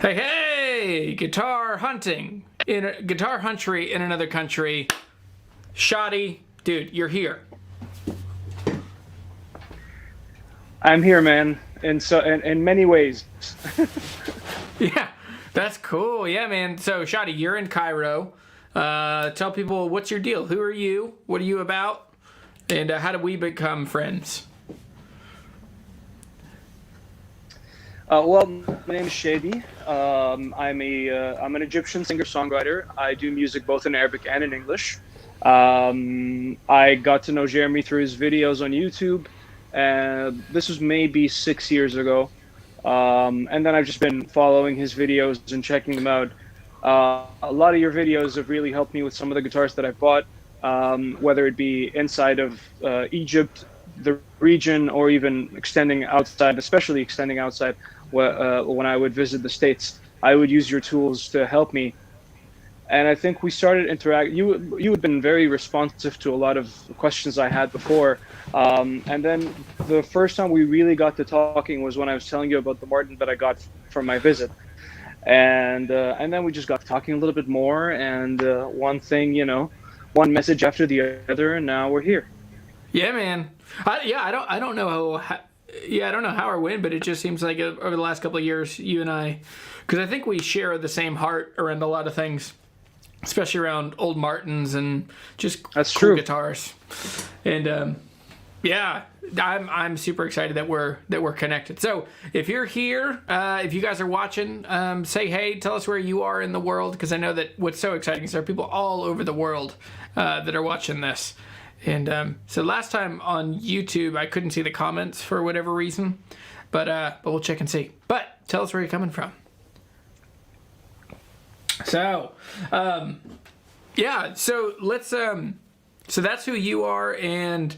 Hey, hey! Guitar hunting guitar huntery in another country. Shady, dude, you're here. I'm here, man, in many ways. Yeah, that's cool. Yeah, man. So, Shady, you're in Cairo. Tell people what's your deal. Who are you? What are you about? And how did we become friends? Well, my name is Shady. I'm an Egyptian singer-songwriter. I do music both in Arabic and in English. I got to know Jeremy through his videos on YouTube. This was maybe 6 years ago. And then I've just been following his videos and checking them out. A lot of your videos have really helped me with some of the guitars that I've bought, whether it be inside of Egypt, the region, or even extending outside, especially extending outside. When I would visit the States, I would use your tools to help me. And I think we started interact. You had been very responsive to a lot of questions I had before. And then the first time we really got to talking was when I was telling you about the Martin that I got from my visit. And then we just got talking a little bit more. And one thing, one message after the other, and now we're here. Yeah, man. I don't know I don't know how or when, but it just seems like over the last couple of years, you and I, because I think we share the same heart around a lot of things, especially around old Martins and just That's cool true. guitars. And yeah, I'm super excited that we're connected. So if you're here, if you guys are watching, say hey, tell us where you are in the world, because I know that what's so exciting is there are people all over the world that are watching this. And so last time on YouTube, I couldn't see the comments for whatever reason, but we'll check and see. But tell us where you're coming from. So, yeah, so let's, so that's who you are, and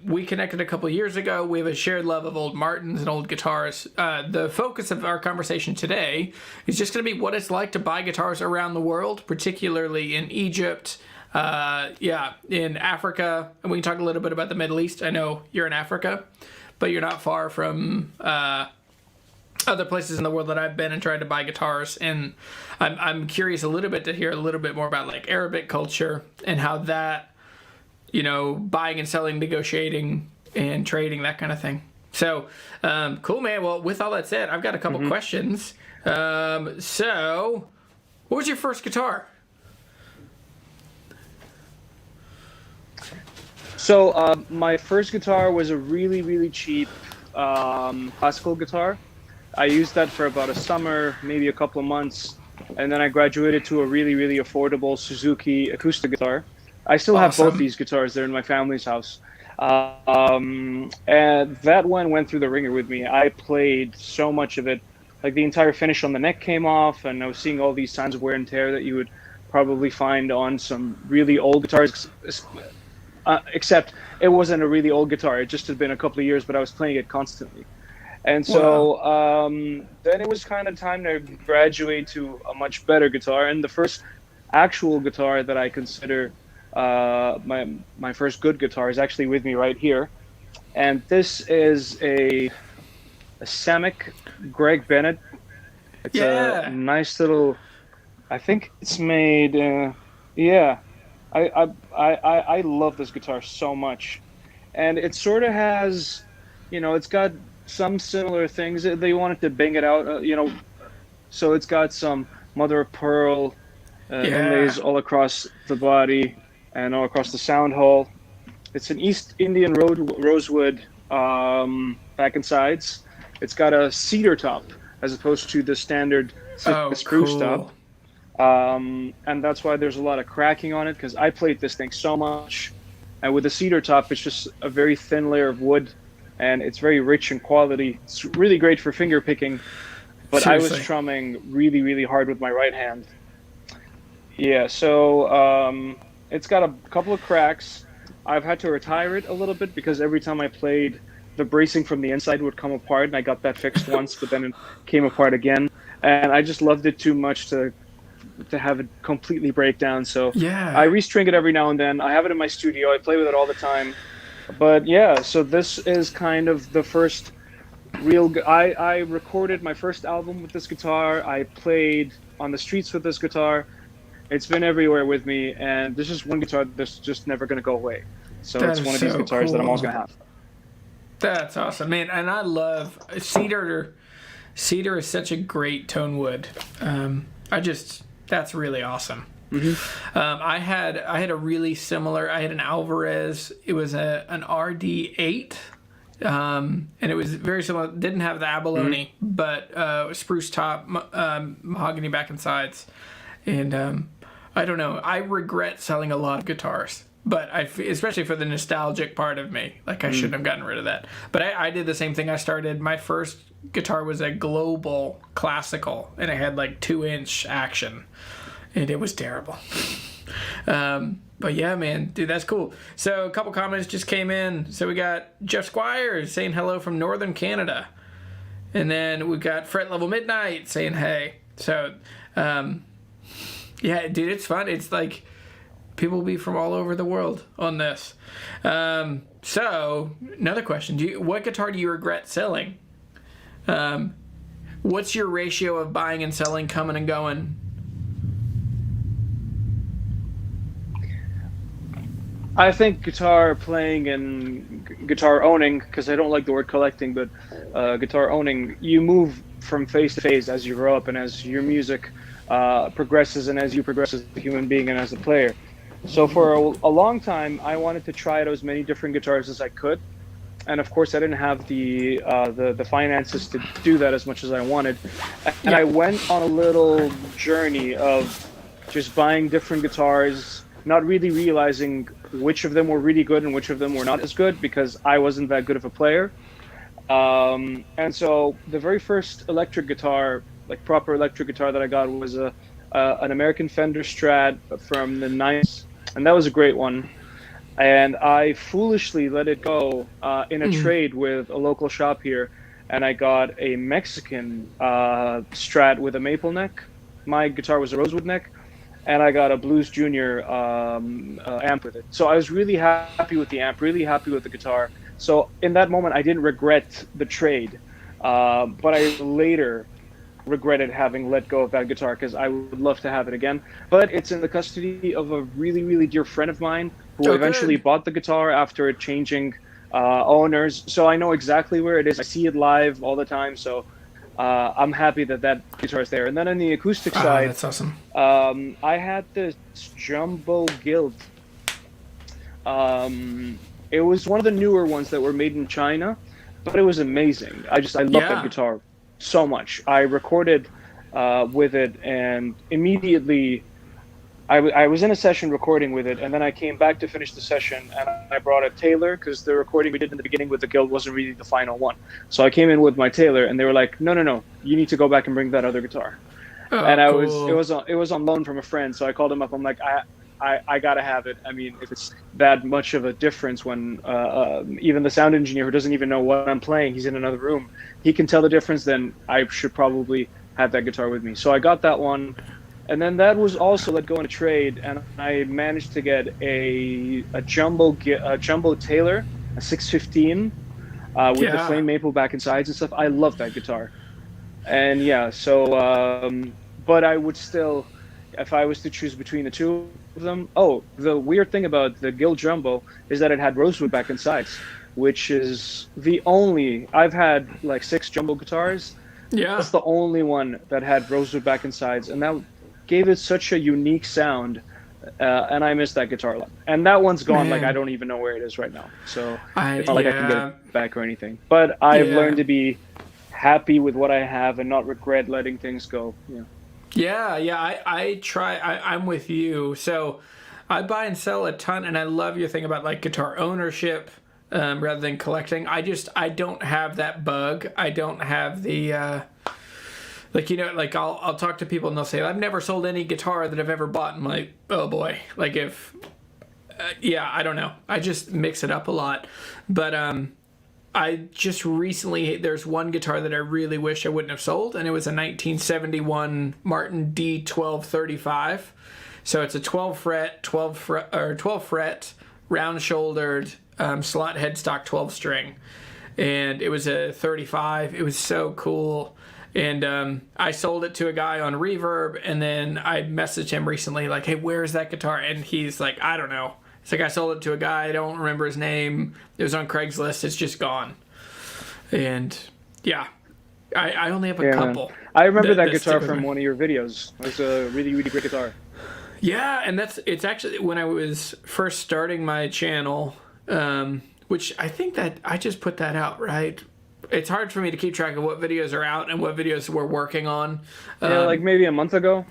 we connected a couple years ago. We have a shared love of old Martins and old guitars. The focus of our conversation today is just going to be what it's like to buy guitars around the world, particularly in Egypt, in Africa, and we can talk a little bit about the Middle East. I know you're in Africa, but you're not far from other places in the world that I've been and tried to buy guitars, and I'm curious a little bit to hear a little bit more about like Arabic culture and how that, buying and selling, negotiating and trading, that kind of thing. So, cool, man. Well, with all that said, I've got a couple questions. So, what was your first guitar? So my first guitar was a really, really cheap classical guitar. I used that for about a summer, maybe a couple of months, and then I graduated to a really, really affordable Suzuki acoustic guitar. I still have both Awesome. these guitars. They're in my family's house. And that one went through the ringer with me. I played so much of it. Like the entire finish on the neck came off, and I was seeing all these signs of wear and tear that you would probably find on some really old guitars. Except it wasn't a really old guitar. It just had been a couple of years, but I was playing it constantly. And so then it was kind of time to graduate to a much better guitar. And the first actual guitar that I consider my first good guitar is actually with me right here. And this is a Samick Greg Bennett. It's a nice little, I think it's made, yeah. I love this guitar so much, and it sort of has, it's got some similar things. They wanted to bang it out, so it's got some mother of pearl inlays all across the body and all across the sound hole. It's an East Indian rosewood back and sides. It's got a cedar top as opposed to the standard spruce top. And that's why there's a lot of cracking on it, because I played this thing so much. And with the cedar top, it's just a very thin layer of wood, and it's very rich in quality. It's really great for finger picking, but Seriously. I was strumming really, really hard with my right hand. Yeah, so it's got a couple of cracks. I've had to retire it a little bit because every time I played, the bracing from the inside would come apart, and I got that fixed once, but then it came apart again. And I just loved it too much to have it completely break down. So I restring it every now and then. I have it in my studio. I play with it all the time. But yeah, so this is kind of the first I recorded my first album with this guitar. I played on the streets with this guitar. It's been everywhere with me, and this is one guitar that's just never going to go away. So That it's is one of these so guitars that I'm always cool. going to have. That's awesome, man. And I love cedar. Cedar is such a great tone wood. That's really awesome. Mm-hmm. I had a really similar. I had an Alvarez. It was an RD8, and it was very similar. Didn't have the abalone, but spruce top, mahogany back and sides, and I don't know. I regret selling a lot of guitars. But especially for the nostalgic part of me, like I shouldn't have gotten rid of that. But I did the same thing. My first guitar was a Global Classical, and it had like 2-inch action, and it was terrible. But yeah, man, dude, that's cool. So a couple comments just came in. So we got Jeff Squires saying hello from Northern Canada, and then we got Fret Level Midnight saying hey. So yeah, dude, it's fun. It's like people will be from all over the world on this. So, another question. What guitar do you regret selling? What's your ratio of buying and selling, coming and going? I think guitar playing and guitar owning, because I don't like the word collecting, but guitar owning, you move from phase to phase as you grow up and as your music progresses and as you progress as a human being and as a player. So for a long time, I wanted to try out as many different guitars as I could, and of course, I didn't have the finances to do that as much as I wanted. And I went on a little journey of just buying different guitars, not really realizing which of them were really good and which of them were not as good because I wasn't that good of a player. And so the very first electric guitar, like proper electric guitar that I got, was an American Fender Strat from the 90s. And that was a great one. And I foolishly let it go in a trade with a local shop here. And I got a Mexican Strat with a maple neck. My guitar was a rosewood neck. And I got a Blues Junior amp with it. So I was really happy with the amp, really happy with the guitar. So in that moment, I didn't regret the trade. But I later regretted having let go of that guitar because I would love to have it again. But it's in the custody of a really, really dear friend of mine who eventually bought the guitar after it changing owners. So I know exactly where it is. I see it live all the time. So I'm happy that guitar is there. And then on the acoustic side, that's awesome. I had this Jumbo Guild. It was one of the newer ones that were made in China, but it was amazing. I love that guitar so much. I recorded with it, and immediately I was in a session recording with it, and then I came back to finish the session, and I brought a Taylor because the recording we did in the beginning with the Guild wasn't really the final one. So I came in with my Taylor, and they were like, no, you need to go back and bring that other guitar. And it was on loan from a friend, so I called him up. I'm like, I gotta have it. I mean, if it's that much of a difference when even the sound engineer who doesn't even know what I'm playing, he's in another room, he can tell the difference, then I should probably have that guitar with me. So I got that one, and then that was also let go in a trade, and I managed to get a jumbo Taylor, a 615 with the flame maple back and sides and stuff. I love that guitar, and but I would still, if I was to choose between the two of them. Oh, the weird thing about the Guild Jumbo is that it had rosewood back and sides, which is the only, I've had like 6 jumbo guitars. Yeah. That's the only one that had rosewood back and sides, and that gave it such a unique sound. And I miss that guitar a lot. And that one's gone. Like, I don't even know where it is right now. So it's not like I can get it back or anything. But I've learned to be happy with what I have and not regret letting things go. I try. I'm with you. So I buy and sell a ton, and I love your thing about like guitar ownership rather than collecting. I don't have that bug. I don't have the I'll talk to people and they'll say, I've never sold any guitar that I've ever bought. I'm like, oh boy. Like if I don't know. I just mix it up a lot. But I just recently, there's one guitar that I really wish I wouldn't have sold, and it was a 1971 Martin D1235. So it's a 12 fret, round shouldered slot headstock 12 string. and it was a 35. It was so cool. And I sold it to a guy on Reverb, and then I messaged him recently, like, hey, where's that guitar? And he's like, I don't know. It's like, I sold it to a guy. I don't remember his name. It was on Craigslist. It's just gone. And, yeah, I only have a couple. Man. I remember that guitar from one of your videos. It was a really, really great guitar. Yeah, and it's actually when I was first starting my channel, which I think that I just put that out, right? It's hard for me to keep track of what videos are out and what videos we're working on. Yeah, like maybe a month ago.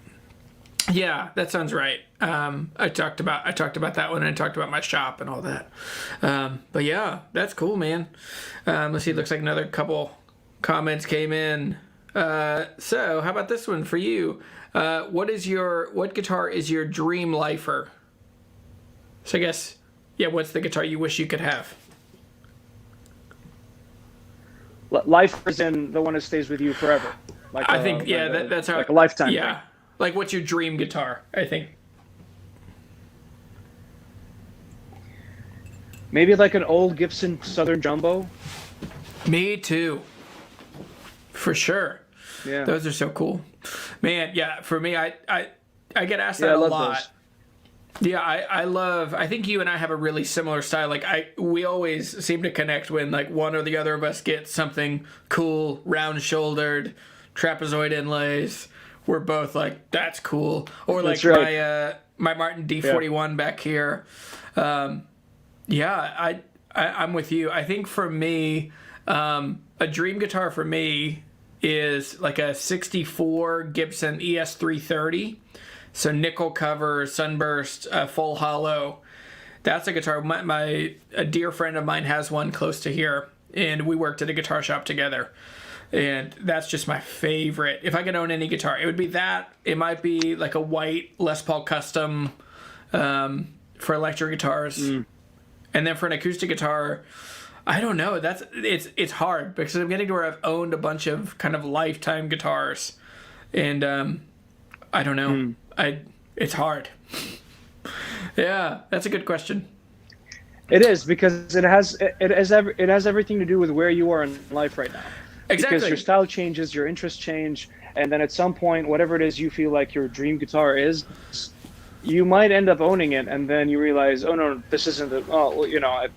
Yeah, that sounds right. I talked about that one, and I talked about my shop and all that. But yeah, that's cool, man. Let's see. It looks like another couple comments came in. So how about this one for you? What guitar is your dream lifer? So I guess, yeah, what's the guitar you wish you could have? Life is in the one that stays with you forever. Like I think, yeah, that's how. Like a lifetime. Yeah, thing. like what's your dream guitar? I think maybe like an old Gibson Southern Jumbo. Me too. For sure. Yeah. Those are so cool, man. Yeah, for me, I get asked that a lot. Those. Yeah, I think you and I have a really similar style. Like we always seem to connect when like one or the other of us gets something cool, round-shouldered, trapezoid inlays. We're both like, that's cool. Or like my Martin D41 back here. Yeah, I'm with you. I think for me, a dream guitar for me is like a 64 Gibson ES330. So nickel cover, sunburst, full hollow. That's a guitar. A dear friend of mine has one close to here, and we worked at a guitar shop together. And that's just my favorite. If I could own any guitar, it would be that. It might be like a white Les Paul Custom for electric guitars. And then for an acoustic guitar, I don't know. It's hard because I'm getting to where I've owned a bunch of kind of lifetime guitars, and I don't know. It's hard. Yeah, that's a good question. It is because it has everything to do with where you are in life right now. Exactly. Because your style changes, your interests change, and then at some point, whatever it is you feel like your dream guitar is, you might end up owning it, and then you realize, oh no, this isn't the. Oh, well, you know,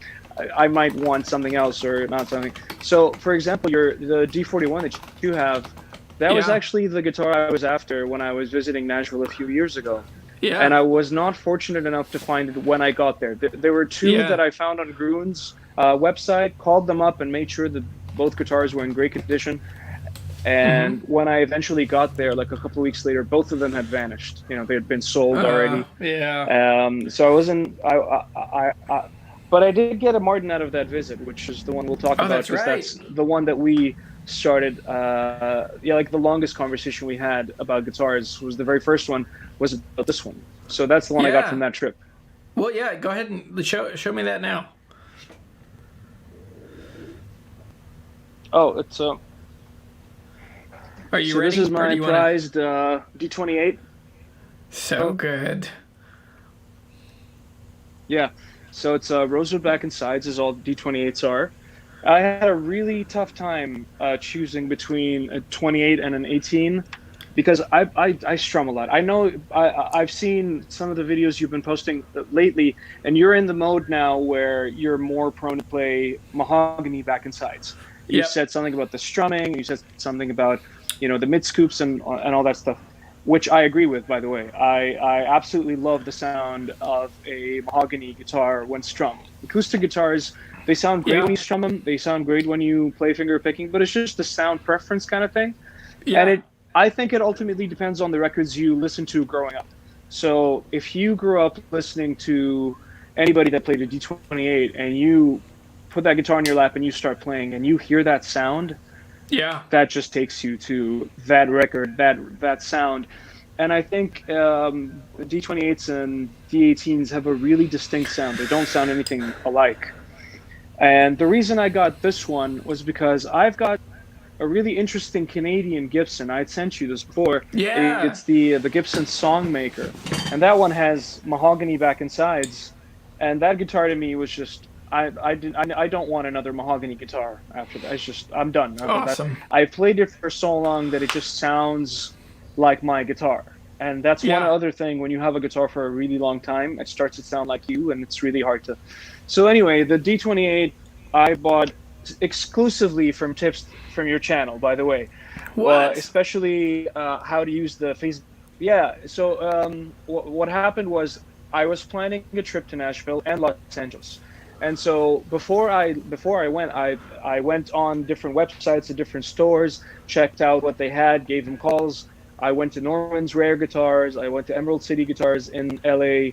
I might want something else or not something. So, for example, the D41 that you have. That was actually the guitar I was after when I was visiting Nashville a few years ago. Yeah. And I was not fortunate enough to find it when I got there. There were two that I found on Grun's website, called them up and made sure that both guitars were in great condition. And when I eventually got there, like a couple of weeks later, both of them had vanished. You know, they had been sold already. Yeah. So I wasn't... but I did get a Martin out of that visit, which is the one we'll talk about. That's right. That's the one that we... started like the longest conversation we had about guitars was the very first one was about this one. So that's the one I got from that trip. Well, yeah, go ahead and show me that now. Oh, it's Are you so ready? This is my prized D28. So good. Yeah. So it's rosewood back and sides, as all D28s are. I had a really tough time choosing between a 28 and an 18 because I strum a lot. I know I've seen some of the videos you've been posting lately, and you're in the mode now where you're more prone to play mahogany back and sides. You said something about the strumming. You said something about the mid scoops and all that stuff, which I agree with, by the way. I absolutely love the sound of a mahogany guitar when strummed. Acoustic guitars. They sound great when you strum them. They sound great when you play finger picking, but it's just a sound preference kind of thing. Yeah. And I think it ultimately depends on the records you listen to growing up. So if you grew up listening to anybody that played a D28 and you put that guitar in your lap and you start playing and you hear that sound, that just takes you to that record, that sound. And I think D28s and D18s have a really distinct sound. They don't sound anything alike. And the reason I got this one was because I've got a really interesting Canadian Gibson. I had sent you this before. Yeah. It's the Gibson Songmaker. And that one has mahogany back and sides. And that guitar to me was just, I don't want another mahogany guitar after that. It's just I'm done. Awesome. I played it for so long that it just sounds like my guitar. And that's one Yeah. other thing, when you have a guitar for a really long time, it starts to sound like you, and it's really hard to. So anyway, the D28 I bought exclusively from tips from your channel, by the way. What? Especially how to use the face. Yeah. So what happened was I was planning a trip to Nashville and Los Angeles, and so before I went, I went on different websites at different stores, checked out what they had, gave them calls. I went to Norman's Rare Guitars. I went to Emerald City Guitars in LA,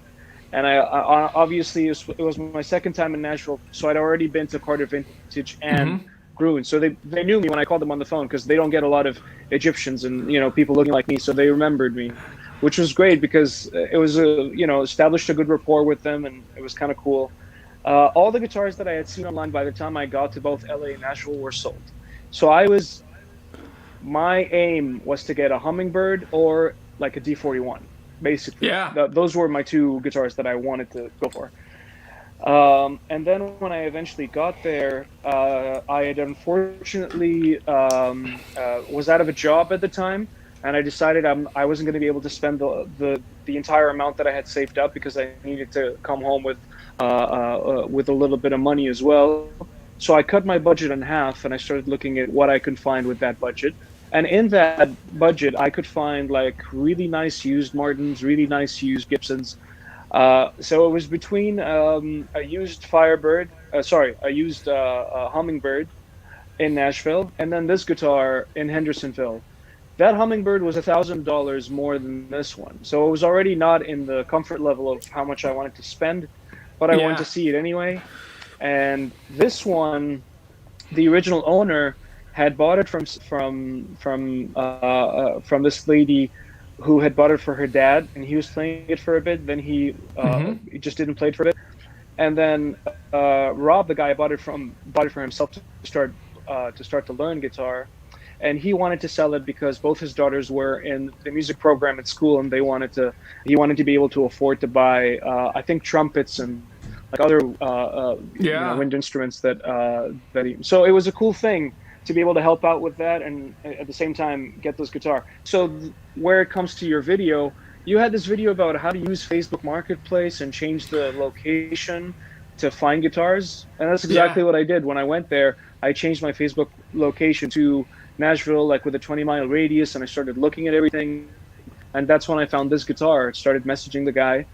and I obviously it was my second time in Nashville, so I'd already been to Carter Vintage and Gruen. So they knew me when I called them on the phone, because they don't get a lot of Egyptians and people looking like me, so they remembered me, which was great because it was established a good rapport with them, and it was kind of cool. All the guitars that I had seen online by the time I got to both LA and Nashville were sold. So my aim was to get a Hummingbird or like a D41, basically. Yeah. Those were my two guitars that I wanted to go for. And then when I eventually got there, I had unfortunately was out of a job at the time, and I decided I wasn't going to be able to spend the entire amount that I had saved up, because I needed to come home with a little bit of money as well. So I cut my budget in half, and I started looking at what I could find with that budget. And in that budget, I could find like really nice used Martins, really nice used Gibsons. So it was between a used a used Hummingbird in Nashville, and then this guitar in Hendersonville. That Hummingbird was $1,000 more than this one, so it was already not in the comfort level of how much I wanted to spend, but I wanted to see it anyway. And this one, the original owner had bought it from this lady who had bought it for her dad, and he was playing it for a bit. Then he just didn't play it for a bit, and then Rob, the guy, bought it for himself to start to learn guitar, and he wanted to sell it because both his daughters were in the music program at school, and he wanted to be able to afford to buy I think trumpets and like other wind instruments so it was a cool thing to be able to help out with that, and at the same time get this guitar. So where it comes to your video, you had this video about how to use Facebook Marketplace and change the location to find guitars, and that's exactly what I did. When I went there, I changed my Facebook location to Nashville, like with a 20-mile radius, and I started looking at everything, and that's when I found this guitar. Started messaging the guy,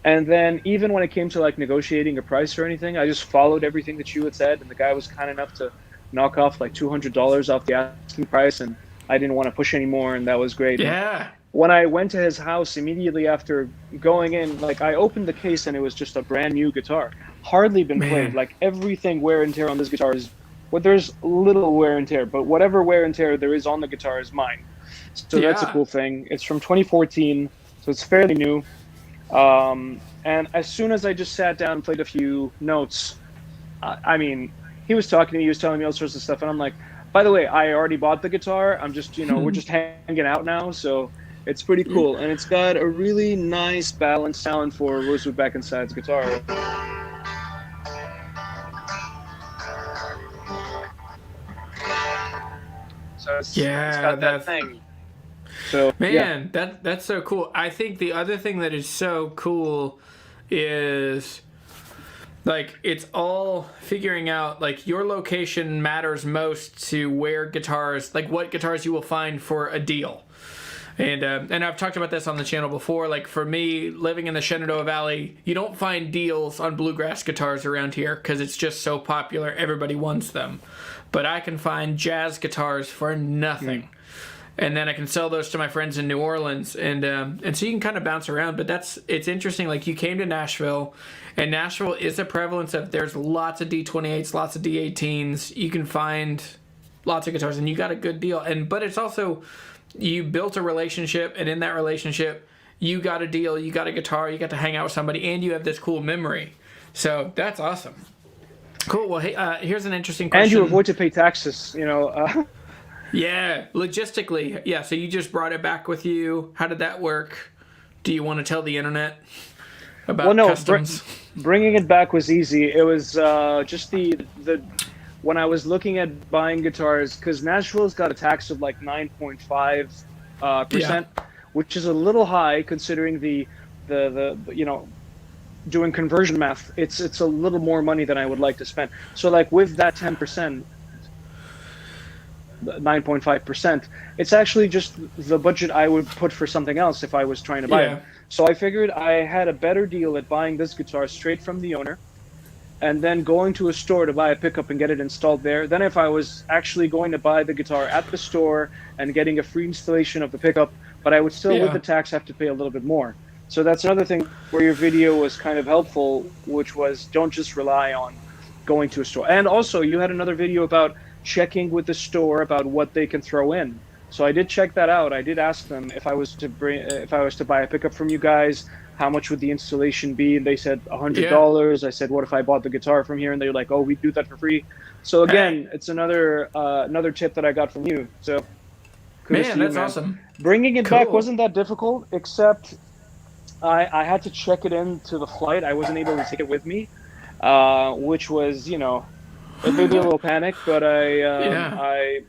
and then even when it came to like negotiating a price or anything, I just followed everything that you had said, and the guy was kind enough to knock off like $200 off the asking price, and I didn't want to push anymore, and that was great. Yeah. When I went to his house immediately after going in, like I opened the case and it was just a brand new guitar, hardly been played. Like everything wear and tear on this guitar is, well, there's little wear and tear, but whatever wear and tear there is on the guitar is mine. So that's a cool thing. It's from 2014, so it's fairly new. And as soon as I just sat down and played a few notes, I mean, he was talking to me, he was telling me all sorts of stuff, and I'm like, by the way, I already bought the guitar. I'm just, we're just hanging out now, so it's pretty cool. And it's got a really nice balanced sound for Rosewood Back and Sides guitar. So it's got that thing. So man, that's so cool. I think the other thing that is so cool is like it's all figuring out like your location matters most to where guitars, like what guitars you will find for a deal. And I've talked about this on the channel before. Like for me, living in the Shenandoah Valley, you don't find deals on bluegrass guitars around here because it's just so popular. Everybody wants them. But I can find jazz guitars for nothing. And then I can sell those to my friends in New Orleans, and so you can kind of bounce around. But it's interesting. Like you came to Nashville, and Nashville is a prevalence of there's lots of D28s, lots of D18s. You can find lots of guitars, and you got a good deal. But it's also you built a relationship, and in that relationship, you got a deal, you got a guitar, you got to hang out with somebody, and you have this cool memory. So that's awesome. Cool. Well, hey, here's an interesting question. And you avoid to pay taxes, Yeah, logistically. Yeah, so you just brought it back with you. How did that work? Do you want to tell the internet about customs? Bringing it back was easy. It was just the when I was looking at buying guitars, because Nashville's got a tax of like 9.5 Yeah. percent, which is a little high considering the doing conversion math. It's a little more money than I would like to spend. So like with that 10%, 9.5%, it's actually just the budget I would put for something else if I was trying to buy it. Yeah. So I figured I had a better deal at buying this guitar straight from the owner and then going to a store to buy a pickup and get it installed there. Then if I was actually going to buy the guitar at the store and getting a free installation of the pickup, but I would still, with Yeah. the tax, have to pay a little bit more. So that's another thing where your video was kind of helpful, which was don't just rely on going to a store. And also, you had another video about checking with the store about what they can throw in. So I did check that out. I did ask them if I was to buy a pickup from you guys, how much would the installation be? And they said $100. I said, what if I bought the guitar from here? And they were like, oh, we do that for free. So again, it's another tip that I got from you. So kudos Man, to you, that's man. awesome. Bringing it back Cool. wasn't that difficult, except I had to check it into the flight. I wasn't able to take it with me, which was, it made me a little panic. But I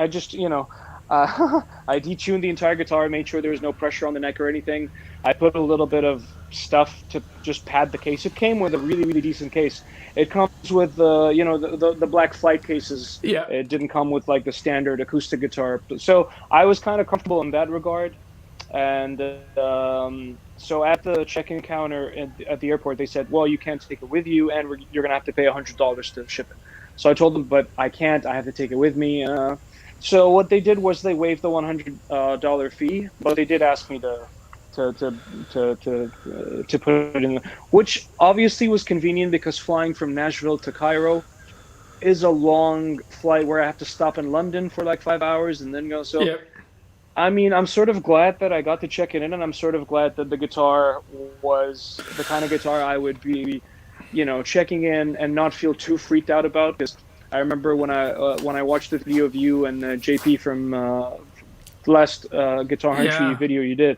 just, I detuned the entire guitar, made sure there was no pressure on the neck or anything. I put a little bit of stuff to just pad the case. It came with a really, really decent case. It comes with the black flight cases. Yeah. It didn't come with like the standard acoustic guitar. So I was kind of comfortable in that regard. And so at the check-in counter at the airport, they said, well, you can't take it with you, and you're going to have to pay $100 to ship it. So I told them, but I can't. I have to take it with me. So what they did was they waived the $100 fee, but they did ask me to put it in, which obviously was convenient because flying from Nashville to Cairo is a long flight where I have to stop in London for like 5 hours and then go. So, Yep. I mean, I'm sort of glad that I got to check it in, and I'm sort of glad that the guitar was the kind of guitar I would be, checking in and not feel too freaked out about. Because I remember when I watched the video of you and JP from the last Guitar Huntery video you did,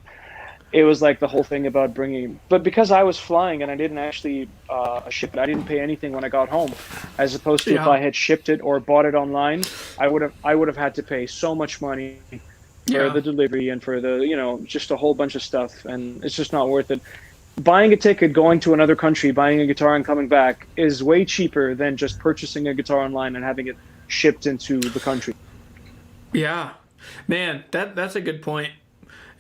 it was like the whole thing about bringing. But because I was flying and I didn't actually ship it, I didn't pay anything when I got home, as opposed to if I had shipped it or bought it online, I would have had to pay so much money for the delivery and for the just a whole bunch of stuff, and it's just not worth it. Buying a ticket, going to another country, buying a guitar and coming back is way cheaper than just purchasing a guitar online and having it shipped into the country. Yeah, man, that's a good point.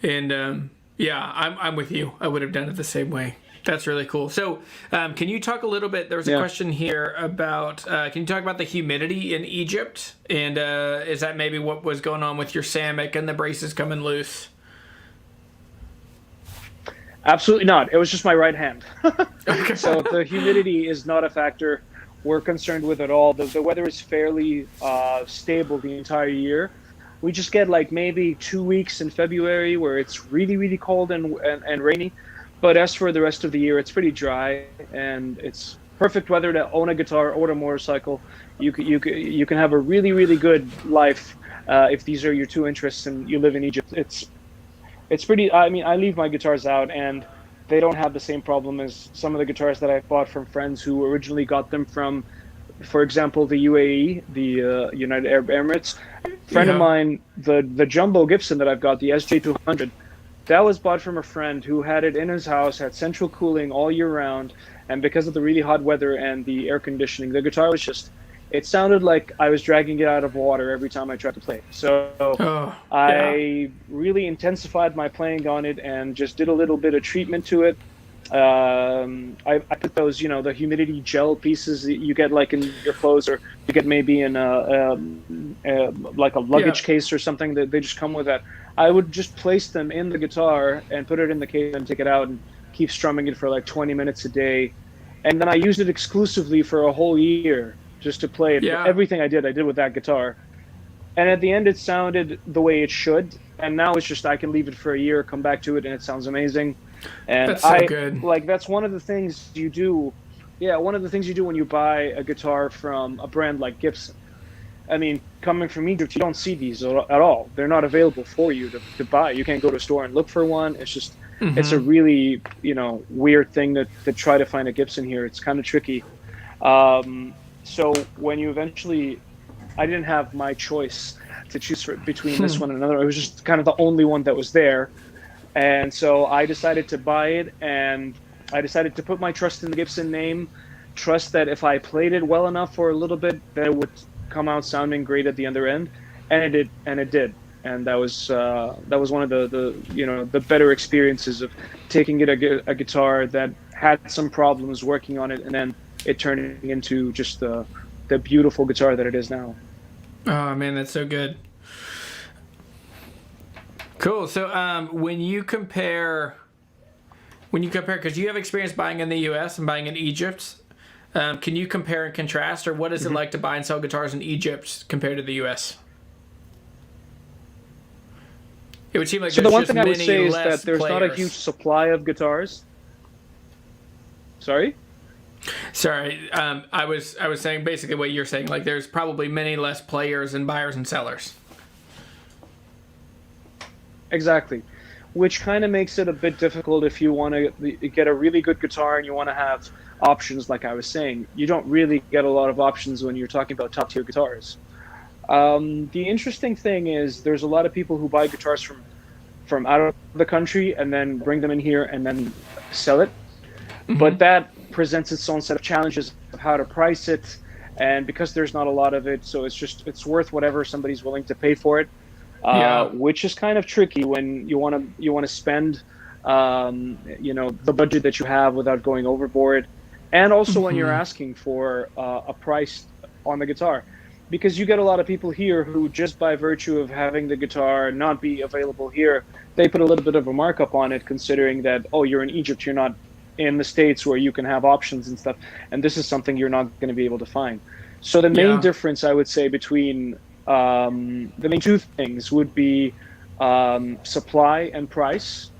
And I'm with you. I would have done it the same way. That's really cool. So can you talk a little bit, there was a question here about, can you talk about the humidity in Egypt? And is that maybe what was going on with your Samick and the braces coming loose? Absolutely not. It was just my right hand. So the humidity is not a factor we're concerned with at all. The weather is fairly stable the entire year. We just get like maybe 2 weeks in February where it's really, really cold and rainy. But as for the rest of the year, it's pretty dry, and it's perfect weather to own a guitar or a motorcycle. You can have a really, really good life if these are your two interests and you live in Egypt. It's pretty. I mean, I leave my guitars out, and they don't have the same problem as some of the guitars that I bought from friends who originally got them from, for example, the UAE, the United Arab Emirates. Friend of mine, the Jumbo Gibson that I've got, the SJ200. That was bought from a friend who had it in his house, had central cooling all year round, and because of the really hot weather and the air conditioning, the guitar was just, it sounded like I was dragging it out of water every time I tried to play it. So I really intensified my playing on it and just did a little bit of treatment to it. I put those, the humidity gel pieces that you get like in your clothes, or you get maybe in like a luggage case or something, that they just come with that. I would just place them in the guitar and put it in the case and take it out and keep strumming it for like 20 minutes a day. And then I used it exclusively for a whole year just to play it. Everything I did with that guitar. And at the end, it sounded the way it should. And now it's just, I can leave it for a year, come back to it, and it sounds amazing. And that's so good. Like, that's one of the things you do. Yeah, one of the things you do when you buy a guitar from a brand like Gibson. I mean, coming from Egypt, you don't see these at all. They're not available for you to buy. You can't go to a store and look for one. It's just, it's a really, weird thing to try to find a Gibson here. It's kind of tricky. So when you eventually, I didn't have my choice to choose between this one and another. It was just kind of the only one that was there. And so I decided to buy it, and I decided to put my trust in the Gibson name, trust that if I played it well enough for a little bit, that it would come out sounding great at the other end, and it did. And that was one of the better experiences of taking it a guitar that had some problems, working on it, and then it turning into just the beautiful guitar that it is now. Oh man, that's so good. Cool. So when you compare, because you have experience buying in the U.S. and buying in Egypt, can you compare and contrast, or what is it like to buy and sell guitars in Egypt compared to the U.S.? It would seem like so there's the one just thing I would many say is less that there's players. not a huge supply of guitars. Sorry? Sorry, I was saying basically what you're saying. Like there's probably many less players and buyers and sellers. Exactly, which kind of makes it a bit difficult if you want to get a really good guitar and you want to have options. Like I was saying, you don't really get a lot of options when you're talking about top tier guitars. The interesting thing is there's a lot of people who buy guitars from out of the country and then bring them in here and then sell it. But that presents its own set of challenges of how to price it, and because there's not a lot of it, so it's worth whatever somebody's willing to pay for it. Which is kind of tricky when you want to spend the budget that you have without going overboard, and also when you're asking for a price on the guitar, because you get a lot of people here who, just by virtue of having the guitar not be available here, they put a little bit of a markup on it, considering that, oh, you're in Egypt, you're not in the States where you can have options and stuff, and this is something you're not going to be able to find. So the main difference, I would say, between the main two things would be supply and price.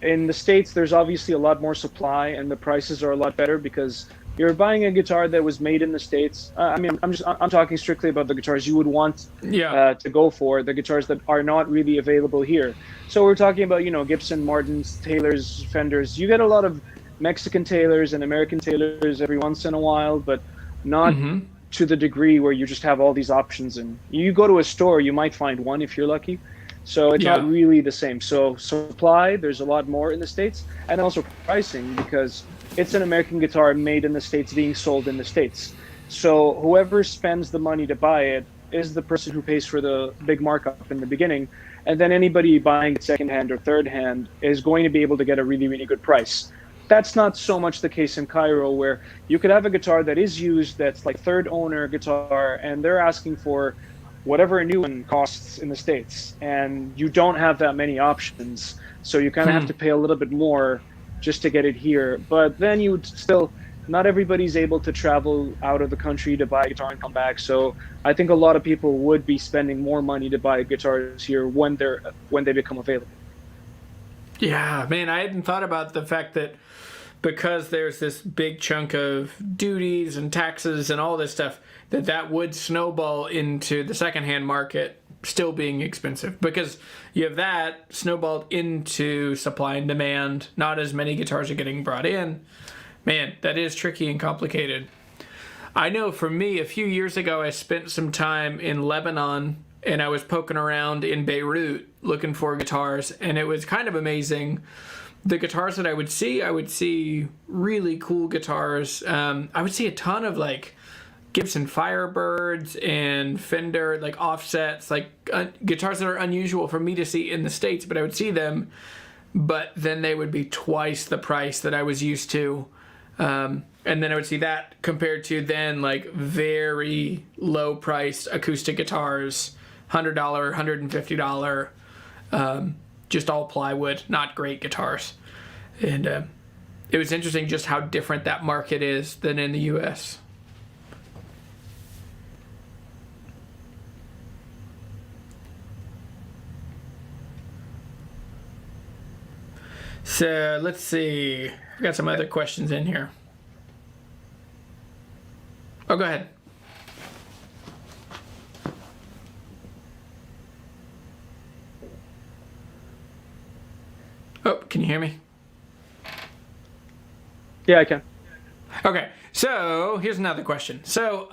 In the States, there's obviously a lot more supply, and the prices are a lot better because you're buying a guitar that was made in the States. I'm talking strictly about the guitars you would want to go for, the guitars that are not really available here. So we're talking about, Gibson, Martins, Taylors, Fenders. You get a lot of Mexican Taylors and American Taylors every once in a while, but not to the degree where you just have all these options. And you go to a store, you might find one if you're lucky. So it's not really the same. So supply, there's a lot more in the States, and also pricing, because it's an American guitar made in the States being sold in the States. So whoever spends the money to buy it is the person who pays for the big markup in the beginning. And then anybody buying it secondhand or third hand is going to be able to get a really, really good price. That's not so much the case in Cairo, where you could have a guitar that is used, that's like third owner guitar, and they're asking for whatever a new one costs in the States. And you don't have that many options. So you kind of have to pay a little bit more just to get it here. But then you would still, not everybody's able to travel out of the country to buy a guitar and come back. So I think a lot of people would be spending more money to buy guitars here when they become available. Yeah, man, I hadn't thought about the fact that because there's this big chunk of duties and taxes and all this stuff, that would snowball into the secondhand market still being expensive, because you have that snowballed into supply and demand. Not as many guitars are getting brought in. Man, that is tricky and complicated. I know for me, a few years ago, I spent some time in Lebanon, and I was poking around in Beirut looking for guitars, and it was kind of amazing. The guitars that I would see really cool guitars. I would see a ton of like Gibson Firebirds and Fender like offsets, like guitars that are unusual for me to see in the States, but I would see them, but then they would be twice the price that I was used to. And then I would see that compared to then like very low priced acoustic guitars, $100, $150, just all plywood, not great guitars. And it was interesting just how different that market is than in the US. So let's see. I got some other questions in here. Oh, go ahead. Oh, can you hear me? Yeah, I can. Okay, so here's another question. So,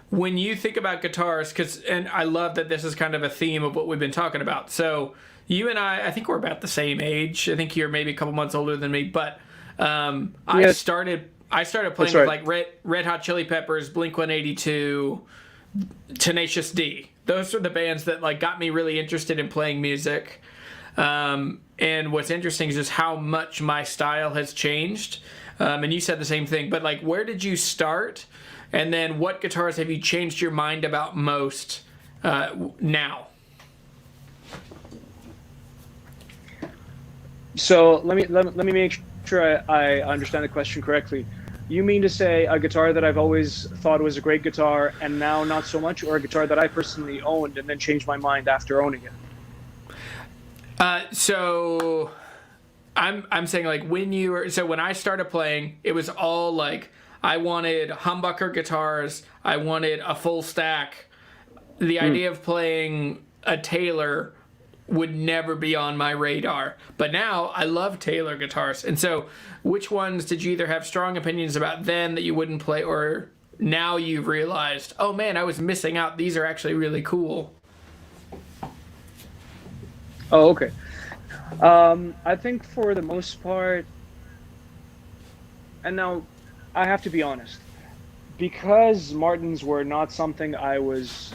when you think about guitars, and I love that this is kind of a theme of what we've been talking about. So, you and I think we're about the same age. I think you're maybe a couple months older than me, but I started playing with like Red Hot Chili Peppers, Blink-182, Tenacious D. Those are the bands that like got me really interested in playing music. And what's interesting is just how much my style has changed. And you said the same thing, but like, where did you start? And then what guitars have you changed your mind about most now? So let me make sure I understand the question correctly. You mean to say a guitar that I've always thought was a great guitar and now not so much, or a guitar that I personally owned and then changed my mind after owning it? So I'm saying like when I started playing, it was all like I wanted humbucker guitars, I wanted a full stack. The idea of playing a Taylor would never be on my radar. But now I love Taylor guitars. And so which ones did you either have strong opinions about then that you wouldn't play, or now you've realized, oh man, I was missing out, these are actually really cool? Oh, okay. I think for the most part, and now I have to be honest, because Martins were not something I was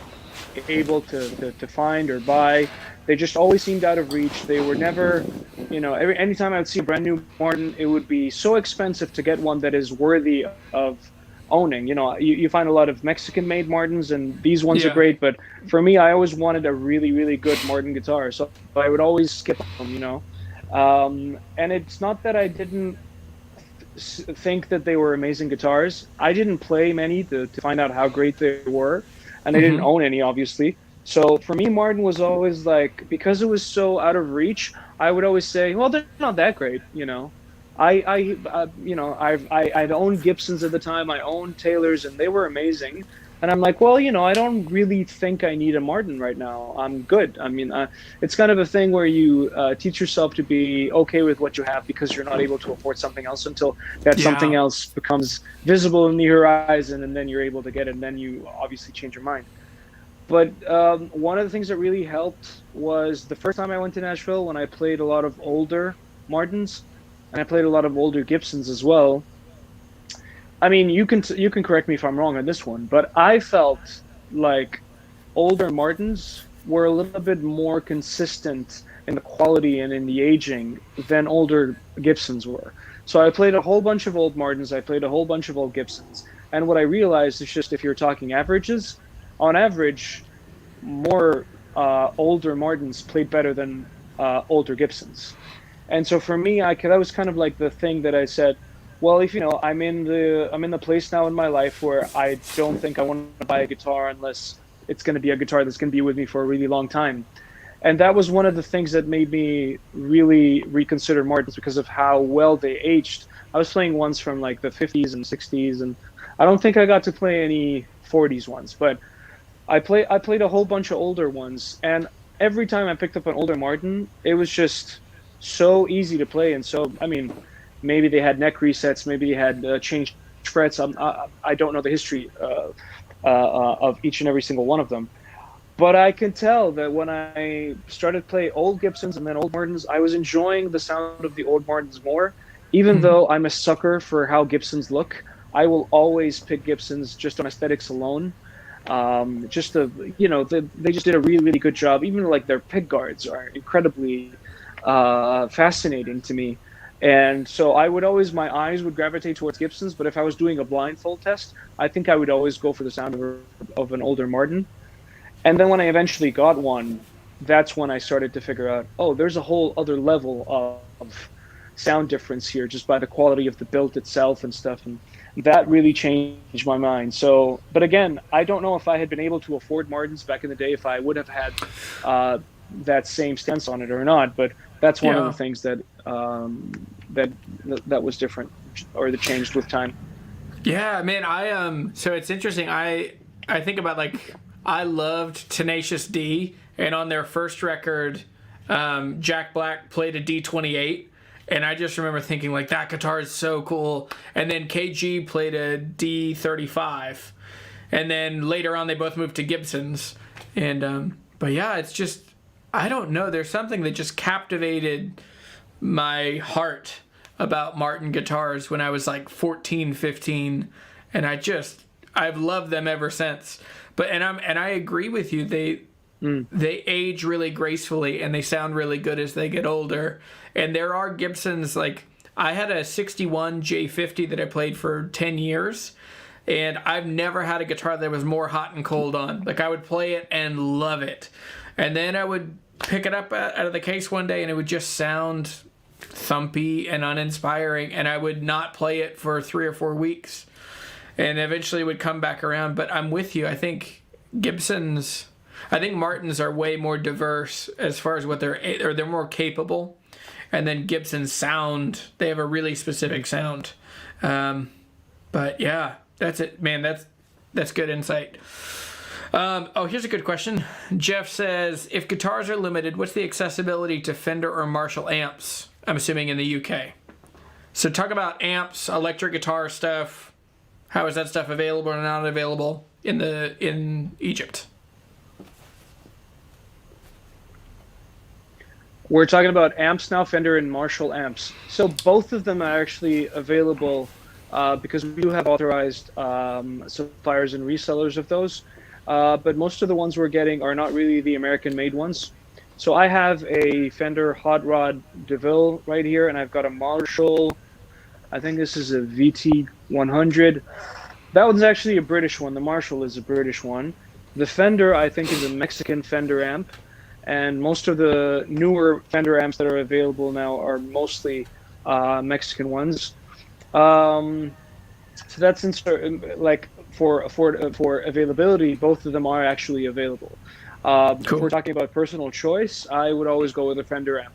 able to find or buy. They just always seemed out of reach. They were never, anytime I would see a brand new Martin, it would be so expensive to get one that is worthy of owning. You find a lot of Mexican-made Martins, and these ones are great. But for me, I always wanted a really, really good Martin guitar, so I would always skip them. And it's not that I didn't think that they were amazing guitars. I didn't play many to find out how great they were, and I didn't own any, obviously. So for me, Martin was always like, because it was so out of reach, I would always say, well, they're not that great, I'd owned Gibsons at the time, I owned Taylors, and they were amazing. And I'm like, well, I don't really think I need a Martin right now. I'm good. I mean, it's kind of a thing where you teach yourself to be okay with what you have because you're not able to afford something else until that something else becomes visible in the horizon, and then you're able to get it, and then you obviously change your mind. But one of the things that really helped was the first time I went to Nashville, when I played a lot of older Martins, and I played a lot of older Gibsons as well. I mean, you can correct me if I'm wrong on this one, but I felt like older Martins were a little bit more consistent in the quality and in the aging than older Gibsons were. So I played a whole bunch of old Martins, I played a whole bunch of old Gibsons, and what I realized is just, if you're talking averages, on average, more older Martins played better than older Gibsons. And so for me, that was kind of like the thing that I said, well, if I'm in the place now in my life where I don't think I want to buy a guitar unless it's going to be a guitar that's going to be with me for a really long time. And that was one of the things that made me really reconsider Martins, because of how well they aged. I was playing ones from like the 50s and 60s, and I don't think I got to play any 40s ones, but I played a whole bunch of older ones, and every time I picked up an older Martin, it was just so easy to play. And so, I mean, maybe they had neck resets, maybe they had changed frets. I don't know the history of each and every single one of them, but I can tell that when I started playing old Gibsons and then old Martins, I was enjoying the sound of the old Martins more. Even though I'm a sucker for how Gibsons look, I will always pick Gibsons just on aesthetics alone. They just did a really, really good job. Even like their pick guards are incredibly fascinating to me. And so my eyes would gravitate towards Gibsons, but if I was doing a blindfold test, I think I would always go for the sound of an older Martin. And then when I eventually got one, that's when I started to figure out, oh, there's a whole other level of sound difference here just by the quality of the build itself and stuff. And that really changed my mind. So, but again, I don't know if I had been able to afford Martins back in the day, if I would have had that same stance on it or not. But that's one of the things that that was different, or that changed with time. Yeah, man. So it's interesting. I think about, like, I loved Tenacious D, and on their first record, Jack Black played a D28. And I just remember thinking, like, that guitar is so cool. And then KG played a D35. And then later on, they both moved to Gibsons. And, but yeah, it's just, I don't know. There's something that just captivated my heart about Martin guitars when I was like 14, 15. And I've loved them ever since. But, and I agree with you. They age really gracefully and they sound really good as they get older. And there are Gibsons, like I had a 61 J50 that I played for 10 years. And I've never had a guitar that was more hot and cold on. Like I would play it and love it. And then I would pick it up out of the case one day and it would just sound thumpy and uninspiring. And I would not play it for 3 or 4 weeks. And eventually it would come back around. But I'm with you. I think Martins are way more diverse as far as what they're more capable. And then Gibson's sound, they have a really specific sound. But yeah, that's it, man. That's good insight. Here's a good question. Jeff says, if guitars are limited, what's the accessibility to Fender or Marshall amps? I'm assuming in the UK. So talk about amps, electric guitar stuff. How is that stuff available or not available in Egypt? We're talking about amps now, Fender and Marshall amps. So both of them are actually available because we do have authorized suppliers and resellers of those. But most of the ones we're getting are not really the American-made ones. So I have a Fender Hot Rod DeVille right here, and I've got a Marshall, I think this is a VT100. That one's actually a British one. The Marshall is a British one. The Fender, I think, is a Mexican Fender amp. And most of the newer Fender amps that are available now are mostly Mexican ones. So that's like for availability, both of them are actually available. Cool. If we're talking about personal choice, I would always go with a Fender amp.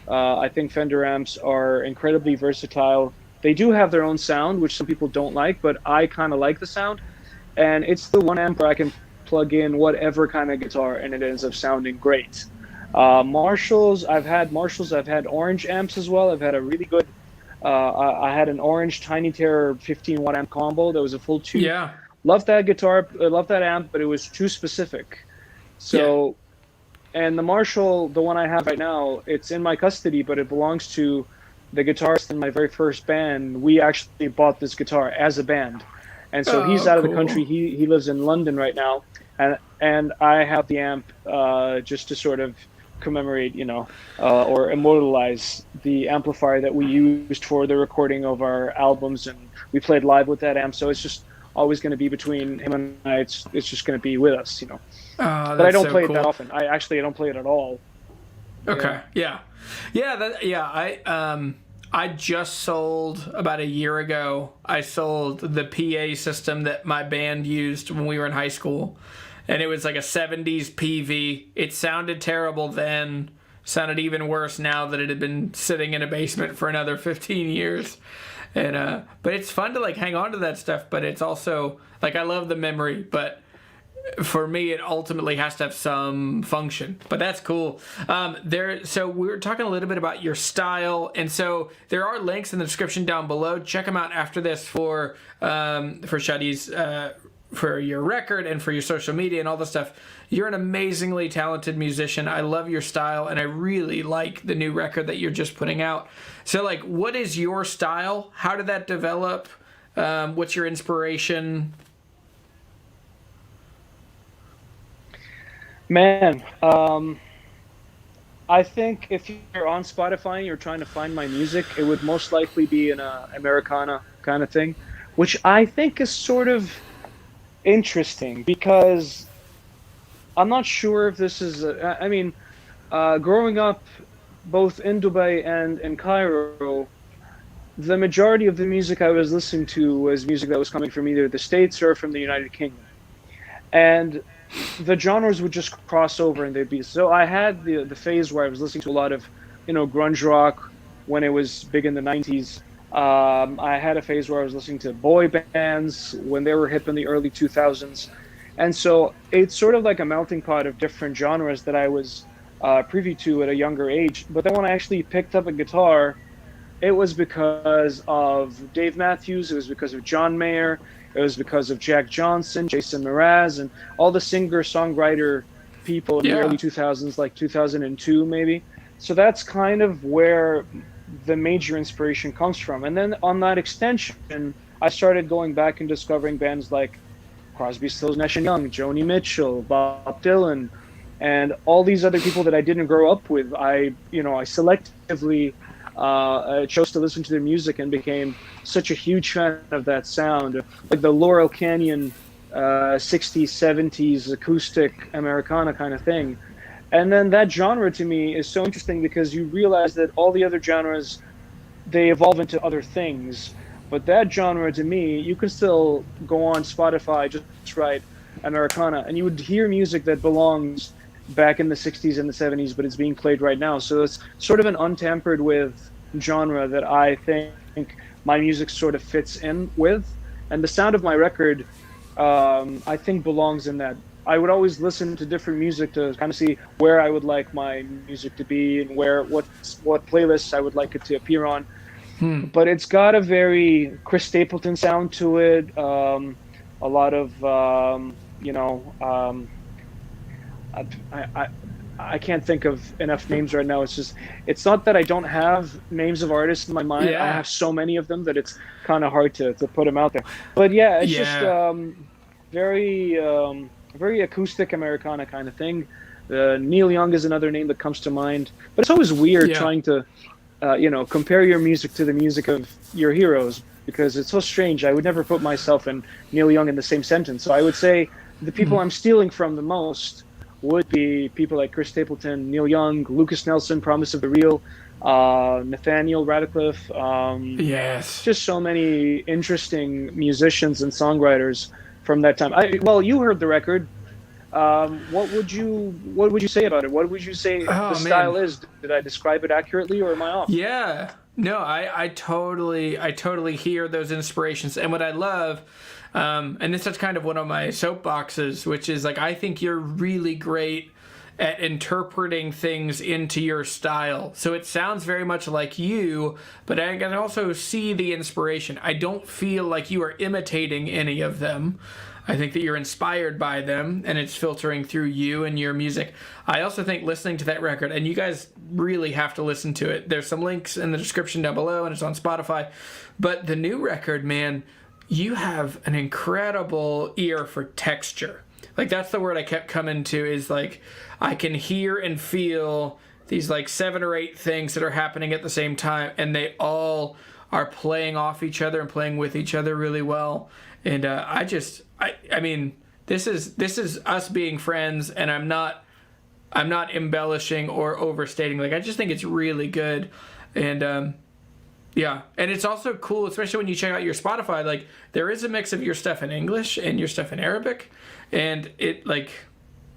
I think Fender amps are incredibly versatile. They do have their own sound, which some people don't like, but I kind of like the sound. And it's the one amp where I can plug in whatever kind of guitar and it ends up sounding great. Marshalls, I've had orange amps as well. I've had a really good, I had an orange Tiny Terror 15 watt amp combo that was a full tube. Yeah. Loved that guitar, loved that amp, but it was too specific. So, yeah. And the Marshall, the one I have right now, it's in my custody, but it belongs to the guitarist in my very first band. We actually bought this guitar as a band. And so he's out of the country. He lives in London right now. And I have the amp just to sort of commemorate, or immortalize the amplifier that we used for the recording of our albums. And we played live with that amp. So it's just always going to be between him and I. It's just going to be with us, But I don't play it that often. I don't play it at all. Okay. Yeah. I just sold about a year ago. I sold the PA system that my band used when we were in high school, and it was like a 70s PV. It sounded terrible then, sounded even worse now that it had been sitting in a basement for another 15 years. And but it's fun to like hang on to that stuff, but it's also like I love the memory, but for me, it ultimately has to have some function, but that's cool. So we were talking a little bit about your style, and so there are links in the description down below. Check them out after this for Shady's, for your record and for your social media and all the stuff. You're an amazingly talented musician. I love your style, and I really like the new record that you're just putting out. So, like, what is your style? How did that develop? What's your inspiration? Man, I think if you're on Spotify and you're trying to find my music, it would most likely be an Americana kind of thing, which I think is sort of interesting because I'm not sure if this is, growing up both in Dubai and in Cairo, the majority of the music I was listening to was music that was coming from either the States or from the United Kingdom. And the genres would just cross over and they'd be, so I had the phase where I was listening to a lot of, grunge rock when it was big in the 90s. I had a phase where I was listening to boy bands when they were hip in the early 2000s. And so it's sort of like a melting pot of different genres that I was privy to at a younger age. But then when I actually picked up a guitar, it was because of Dave Matthews. It was because of John Mayer. It was because of Jack Johnson, Jason Mraz, and all the singer-songwriter people in the Yeah. early 2000s, like 2002 maybe. So that's kind of where the major inspiration comes from. And then on that extension, I started going back and discovering bands like Crosby, Stills, Nash and Young, Joni Mitchell, Bob Dylan, and all these other people that I didn't grow up with. I selectively chose to listen to their music and became such a huge fan of that sound, like the Laurel Canyon 60s, 70s acoustic Americana kind of thing. And then that genre to me is so interesting because you realize that all the other genres, they evolve into other things. But that genre to me, you can still go on Spotify, just write Americana, and you would hear music that belongs back in the 60s and the 70s, but it's being played right now. So it's sort of an untampered with genre that I think my music sort of fits in with. And the sound of my record, I think, belongs in that. I would always listen to different music to kind of see where I would like my music to be and what playlists I would like it to appear on. But it's got a very Chris Stapleton sound to it. A lot of I can't think of enough names right now. It's not that I don't have names of artists in my mind. Yeah. I have so many of them that it's kind of hard to put them out there. But yeah, it's just very very acoustic Americana kind of thing. Neil Young is another name that comes to mind. But it's always weird trying to compare your music to the music of your heroes, because it's so strange. I would never put myself and Neil Young in the same sentence. So I would say the people I'm stealing from the most would be people like Chris Stapleton, Neil Young, Lucas Nelson, Promise of the Real, Nathaniel Radcliffe. Yes. Just so many interesting musicians and songwriters from that time. You heard the record. What would you say about it? What would you say the style is? Did I describe it accurately, or am I off? Yeah. No, I totally hear those inspirations. And what I love, and this is kind of one of my soapboxes, which is like, I think you're really great at interpreting things into your style. So it sounds very much like you, but I can also see the inspiration. I don't feel like you are imitating any of them. I think that you're inspired by them, and it's filtering through you and your music. I also think listening to that record, and you guys really have to listen to it. There's some links in the description down below, and it's on Spotify. But the new record, man, you have an incredible ear for texture. Like, that's the word I kept coming to, is like, I can hear and feel these like 7 or 8 things that are happening at the same time, and they all are playing off each other and playing with each other really well. And I mean, this is us being friends, and I'm not embellishing or overstating. Like, I just think it's really good, and and it's also cool, especially when you check out your Spotify. Like, there is a mix of your stuff in English and your stuff in Arabic, and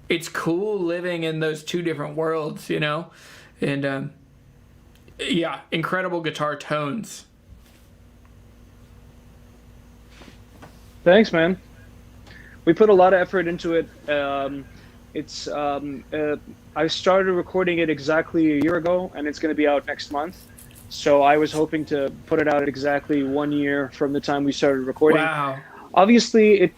it's cool living in those two different worlds, and incredible guitar tones. Thanks, man. We put a lot of effort into it. I started recording it exactly a year ago, and it's going to be out next month. So I was hoping to put it out at exactly 1 year from the time we started recording. Wow. Obviously,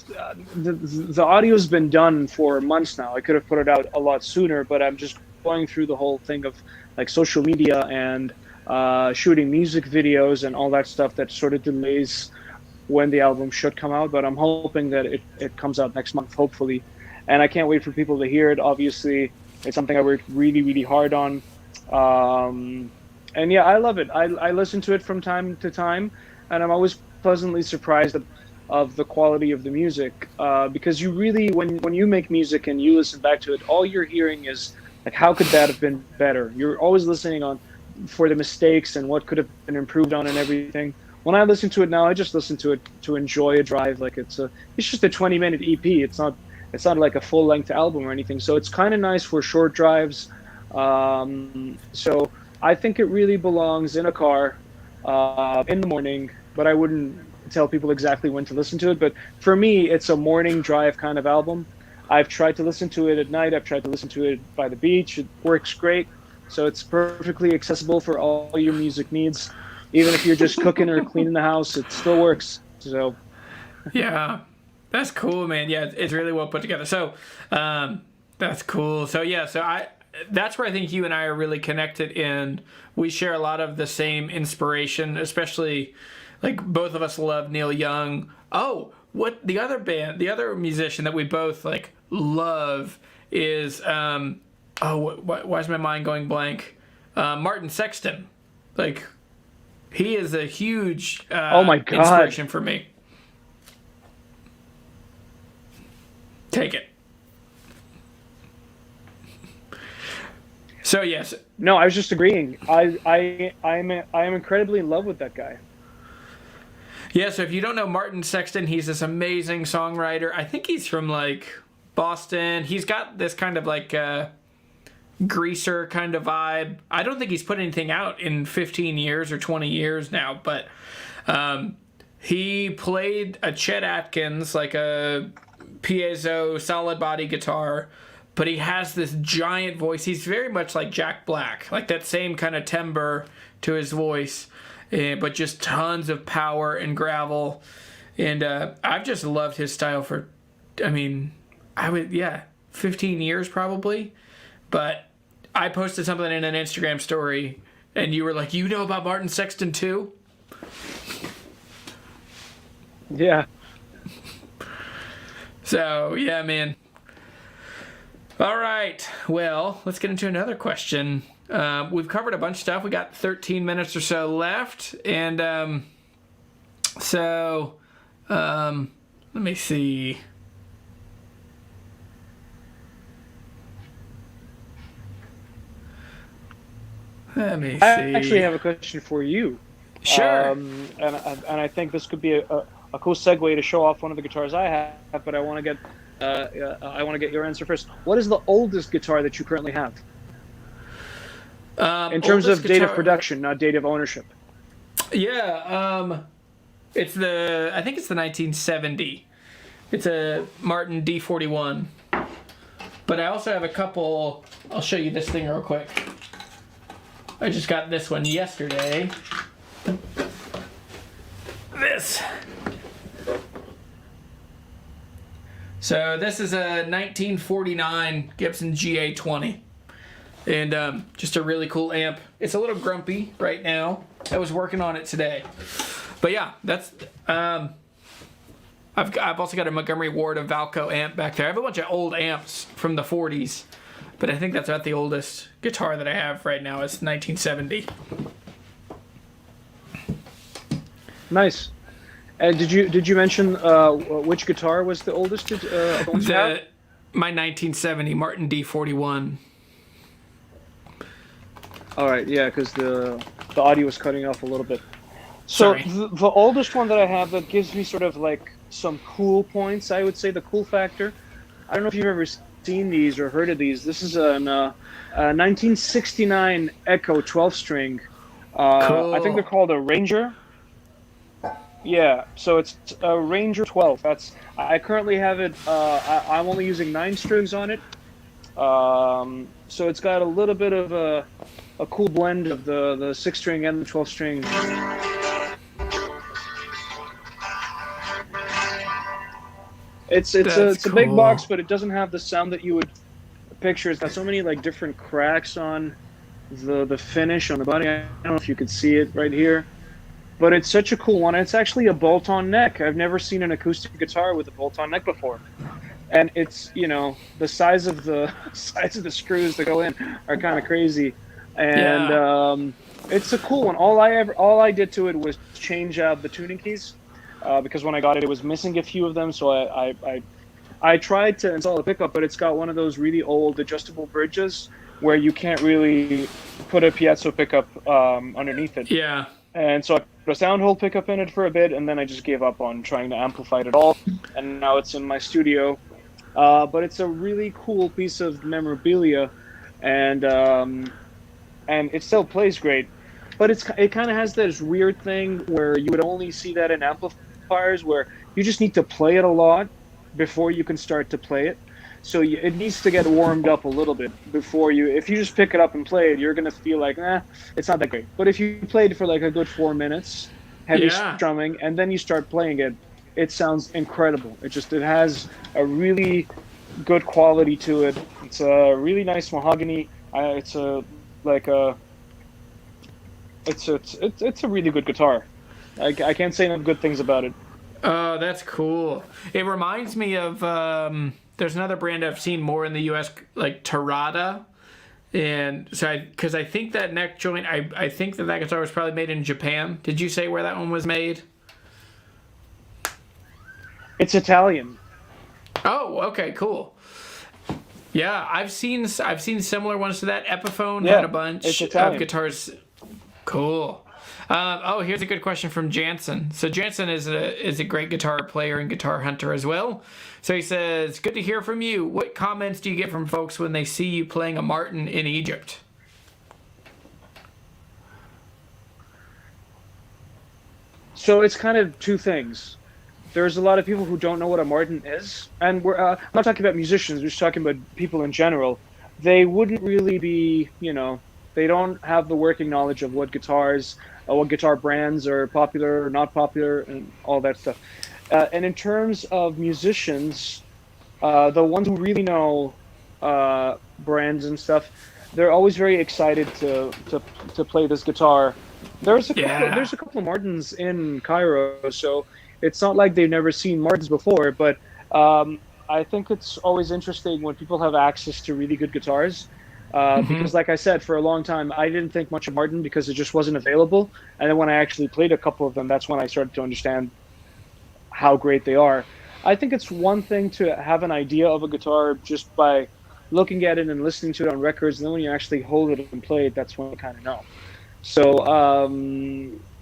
the audio's been done for months now. I could have put it out a lot sooner, but I'm just going through the whole thing of like social media and shooting music videos and all that stuff that sort of delays when the album should come out. But I'm hoping that it comes out next month, hopefully. And I can't wait for people to hear it. Obviously, it's something I worked really, really hard on. And yeah, I love it. I listen to it from time to time, and I'm always pleasantly surprised of the quality of the music, because you really, when you make music and you listen back to it, all you're hearing is like, how could that have been better? You're always listening for the mistakes and what could have been improved on and everything. When I listen to it now, I just listen to it to enjoy a drive. Like, it's just a 20-minute EP. It's not like a full-length album or anything. So it's kind of nice for short drives. So I think it really belongs in a car in the morning, but I wouldn't tell people exactly when to listen to it. But for me, it's a morning drive kind of album. I've tried to listen to it at night. I've tried to listen to it by the beach. It works great. So it's perfectly accessible for all your music needs. Even if you're just cooking or cleaning the house, it still works. So Yeah, that's cool, man. Yeah, it's really well put together. So, that's cool. So yeah, that's where I think you and I are really connected in. We share a lot of the same inspiration, especially like both of us love Neil Young. Oh, what the other musician that we both like love is why is my mind going blank? Martin Sexton. Like, he is a huge oh my God. inspiration for me. Take it. So yes. No, I was just agreeing. I am incredibly in love with that guy. Yeah, so if you don't know Martin Sexton, he's this amazing songwriter. I think he's from like Boston. He's got this kind of like greaser kind of vibe. I don't think he's put anything out in 15 years or 20 years now, but he played a Chet Atkins, like a piezo solid body guitar, but he has this giant voice. He's very much like Jack Black, like that same kind of timbre to his voice, but just tons of power and gravel. And I've just loved his style for, 15 years probably. But I posted something in an Instagram story, and you were like, you know about Martin Sexton too? Yeah. So, yeah, man. All right. Well, let's get into another question. We've covered a bunch of stuff. We got 13 minutes or so left. And let me see. I actually have a question for you. Sure. And I think this could be a cool segue to show off one of the guitars I have, but I want to get your answer first. What is the oldest guitar that you currently have? In terms of date of production, not date of ownership. Yeah, I think it's the 1970. It's a Martin D41. But I also have a couple. I'll show you this thing real quick. I just got this one yesterday. This. So this is a 1949 Gibson GA20. And just a really cool amp. It's a little grumpy right now. I was working on it today. But yeah, that's... I've also got a Montgomery Ward, a Valco amp back there. I have a bunch of old amps from the 40s. But I think that's about the oldest guitar that I have right now. It's 1970. Nice. Did you mention which guitar was the oldest? My 1970 Martin D41. All right, yeah, because the audio was cutting off a little bit. So the oldest one that I have that gives me sort of like some cool points, I would say the cool factor. I don't know if you've ever seen these or heard of these. This is a 1969 Echo 12-string. Cool. I think they're called a Ranger. Yeah, so it's a Ranger 12. I currently have it. I'm only using 9 strings on it. So it's got a little bit of a cool blend of the 6-string and the 12-string. It's a big box, but it doesn't have the sound that you would picture. It's got so many like different cracks on the finish on the body. I don't know if you could see it right here. But it's such a cool one. It's actually a bolt-on neck. I've never seen an acoustic guitar with a bolt-on neck before. And it's, the size of the screws that go in are kind of crazy. And it's a cool one. All I did to it was change out the tuning keys because when I got it, it was missing a few of them. So I tried to install a pickup, but it's got one of those really old adjustable bridges where you can't really put a piezo pickup underneath it. Yeah. And so I put a sound hole pickup in it for a bit, and then I just gave up on trying to amplify it at all. And now it's in my studio. But it's a really cool piece of memorabilia, and it still plays great. But it kind of has this weird thing where you would only see that in amplifiers, where you just need to play it a lot before you can start to play it. So it needs to get warmed up a little bit before you. If you just pick it up and play it, you're gonna feel like, it's not that great. But if you played it for like a good 4 minutes, heavy Yeah. strumming, and then you start playing it, it sounds incredible. It has a really good quality to it. It's a really nice mahogany. It's a like a it's a really good guitar. I can't say enough good things about it. Oh, that's cool. It reminds me of there's another brand I've seen more in the U.S. like Tarada, and so because I think that neck joint, I think that guitar was probably made in Japan. Did you say where that one was made? It's Italian. Oh, okay, cool. Yeah, I've seen similar ones to that. Epiphone Yeah, had a bunch it's of Italian. guitars. Cool. Here's a good question from Jansen. So Jansen is a great guitar player and guitar hunter as well. So he says, "Good to hear from you. What comments do you get from folks when they see you playing a Martin in Egypt?" So it's kind of two things. There's a lot of people who don't know what a Martin is, and I'm not talking about musicians. We're just talking about people in general. They wouldn't really be, they don't have the working knowledge of what guitars, what guitar brands are popular or not popular, and all that stuff. And in terms of musicians, the ones who really know brands and stuff, they're always very excited to play this guitar. There's a couple of Martins in Cairo, so it's not like they've never seen Martins before. But I think it's always interesting when people have access to really good guitars. Because, like I said, for a long time, I didn't think much of Martin because it just wasn't available. And then when I actually played a couple of them, that's when I started to understand how great they are. I think it's one thing to have an idea of a guitar just by looking at it and listening to it on records, and then when you actually hold it and play it, that's when you kind of know. So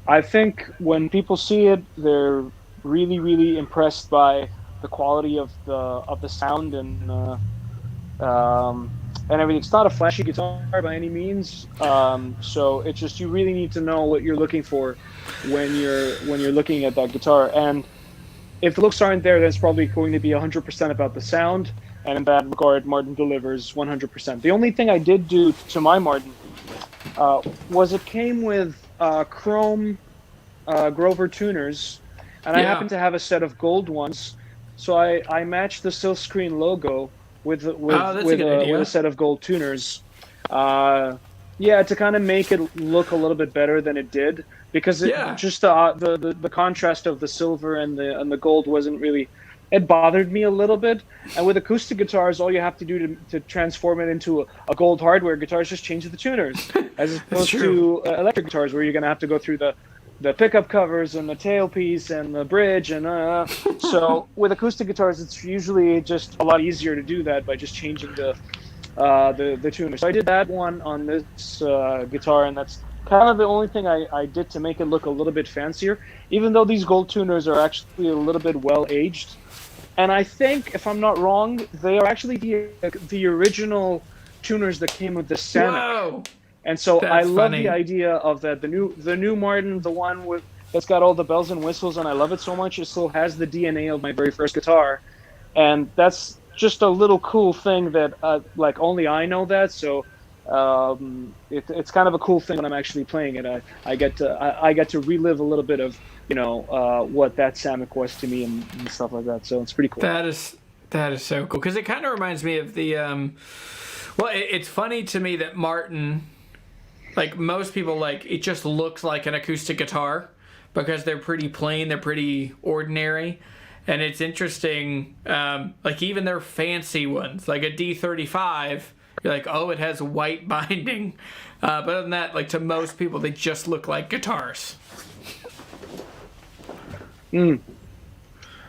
I think when people see it, they're really, really impressed by the quality of the sound and everything. It's not a flashy guitar by any means, so it's just you really need to know what you're looking for when you're looking at that guitar. And if the looks aren't there, then it's probably going to be 100% about the sound. And in that regard, Martin delivers 100%. The only thing I did do to my Martin was it came with chrome Grover tuners, and I happened to have a set of gold ones, so I matched the Silkscreen logo with a set of gold tuners. To kind of make it look a little bit better than it did, because just the contrast of the silver and the gold wasn't really. It bothered me a little bit. And with acoustic guitars, all you have to do to transform it into a gold hardware guitar is just change the tuners, as opposed to electric guitars where you're going to have to go through the pickup covers and the tailpiece and the bridge and so with acoustic guitars, it's usually just a lot easier to do that by just changing the tuner. So I did that one on this guitar, and that's kind of the only thing I did to make it look a little bit fancier, even though these gold tuners are actually a little bit well aged. And I think, if I'm not wrong, they are actually the original tuners that came with the Samick. Whoa! And so That's I love funny. the idea of that. The new Martin, the one that's got all the bells and whistles, and I love it so much. It still has the DNA of my very first guitar, and that's just a little cool thing that like only I know that. So it's kind of a cool thing when I'm actually playing it. I get to relive a little bit of what that Samick was to me and stuff like that. So it's pretty cool. That is so cool, because it kind of reminds me of the it's funny to me that Martin, like most people, like it just looks like an acoustic guitar because they're pretty plain, they're pretty ordinary. And it's interesting, like even their fancy ones, like a D35, you're like, oh, it has white binding. But other than that, like to most people, they just look like guitars.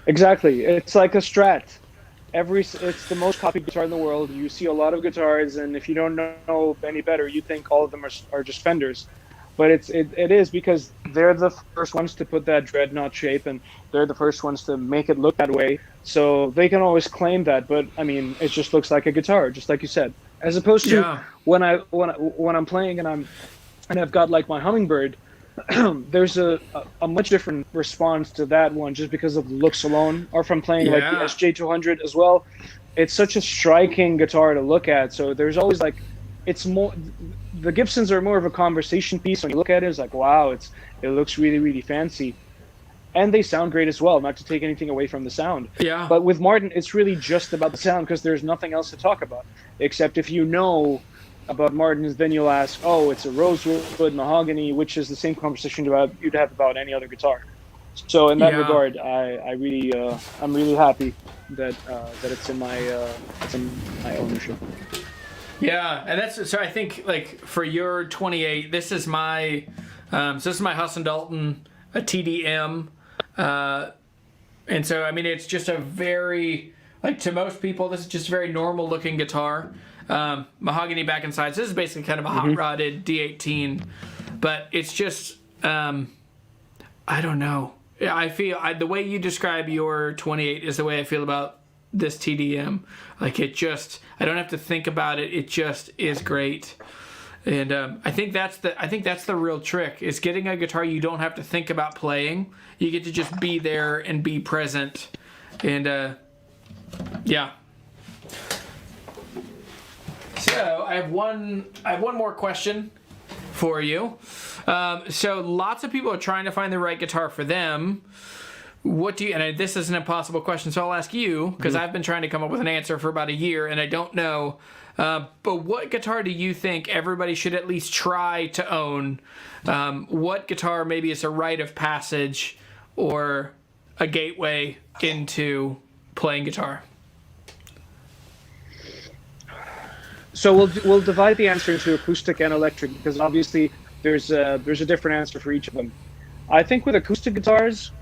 Exactly. It's like a Strat. It's the most copied guitar in the world. You see a lot of guitars, and if you don't know any better, you think all of them are just Fenders. But it is because they're the first ones to put that dreadnought shape, and they're the first ones to make it look that way. So they can always claim that, but I mean, it just looks like a guitar, just like you said. As opposed to when I'm playing and I've got like my Hummingbird, there's a much different response to that one just because of the looks alone, or from playing like the SJ200 as well. it's such a striking guitar to look at. So there's always like, it's more, the Gibsons are more of a conversation piece. When you look at it, it's like, wow, it looks really, really fancy. And they sound great as well, not to take anything away from the sound. Yeah. But with Martin, it's really just about the sound because there's nothing else to talk about. Except if you know about Martins, then you'll ask, oh, it's a rosewood mahogany, which is the same conversation you'd have about any other guitar. So in that regard, I'm really happy that it's in my ownership. Yeah, and that's so. I think like for your 28, this is my Hudson Dalton, a TDM, and so I mean it's just a very, like, to most people this is just a very normal looking guitar, mahogany back and sides. This is basically kind of a hot rodded D18, but it's just I don't know. I feel the way you describe your 28 is the way I feel about this TDM. Like, it just, I don't have to think about it. It just is great. And I think that's the real trick, is getting a guitar you don't have to think about playing. You get to just be there and be present. And yeah. So I have one more question for you. So lots of people are trying to find the right guitar for them. What do you, and this is an impossible question, so I'll ask you, because I've been trying to come up with an answer for about a year and I don't know. But what guitar do you think everybody should at least try to own? What guitar maybe is a rite of passage or a gateway into playing guitar? So we'll divide the answer into acoustic and electric, because obviously there's a different answer for each of them. I think with acoustic guitars,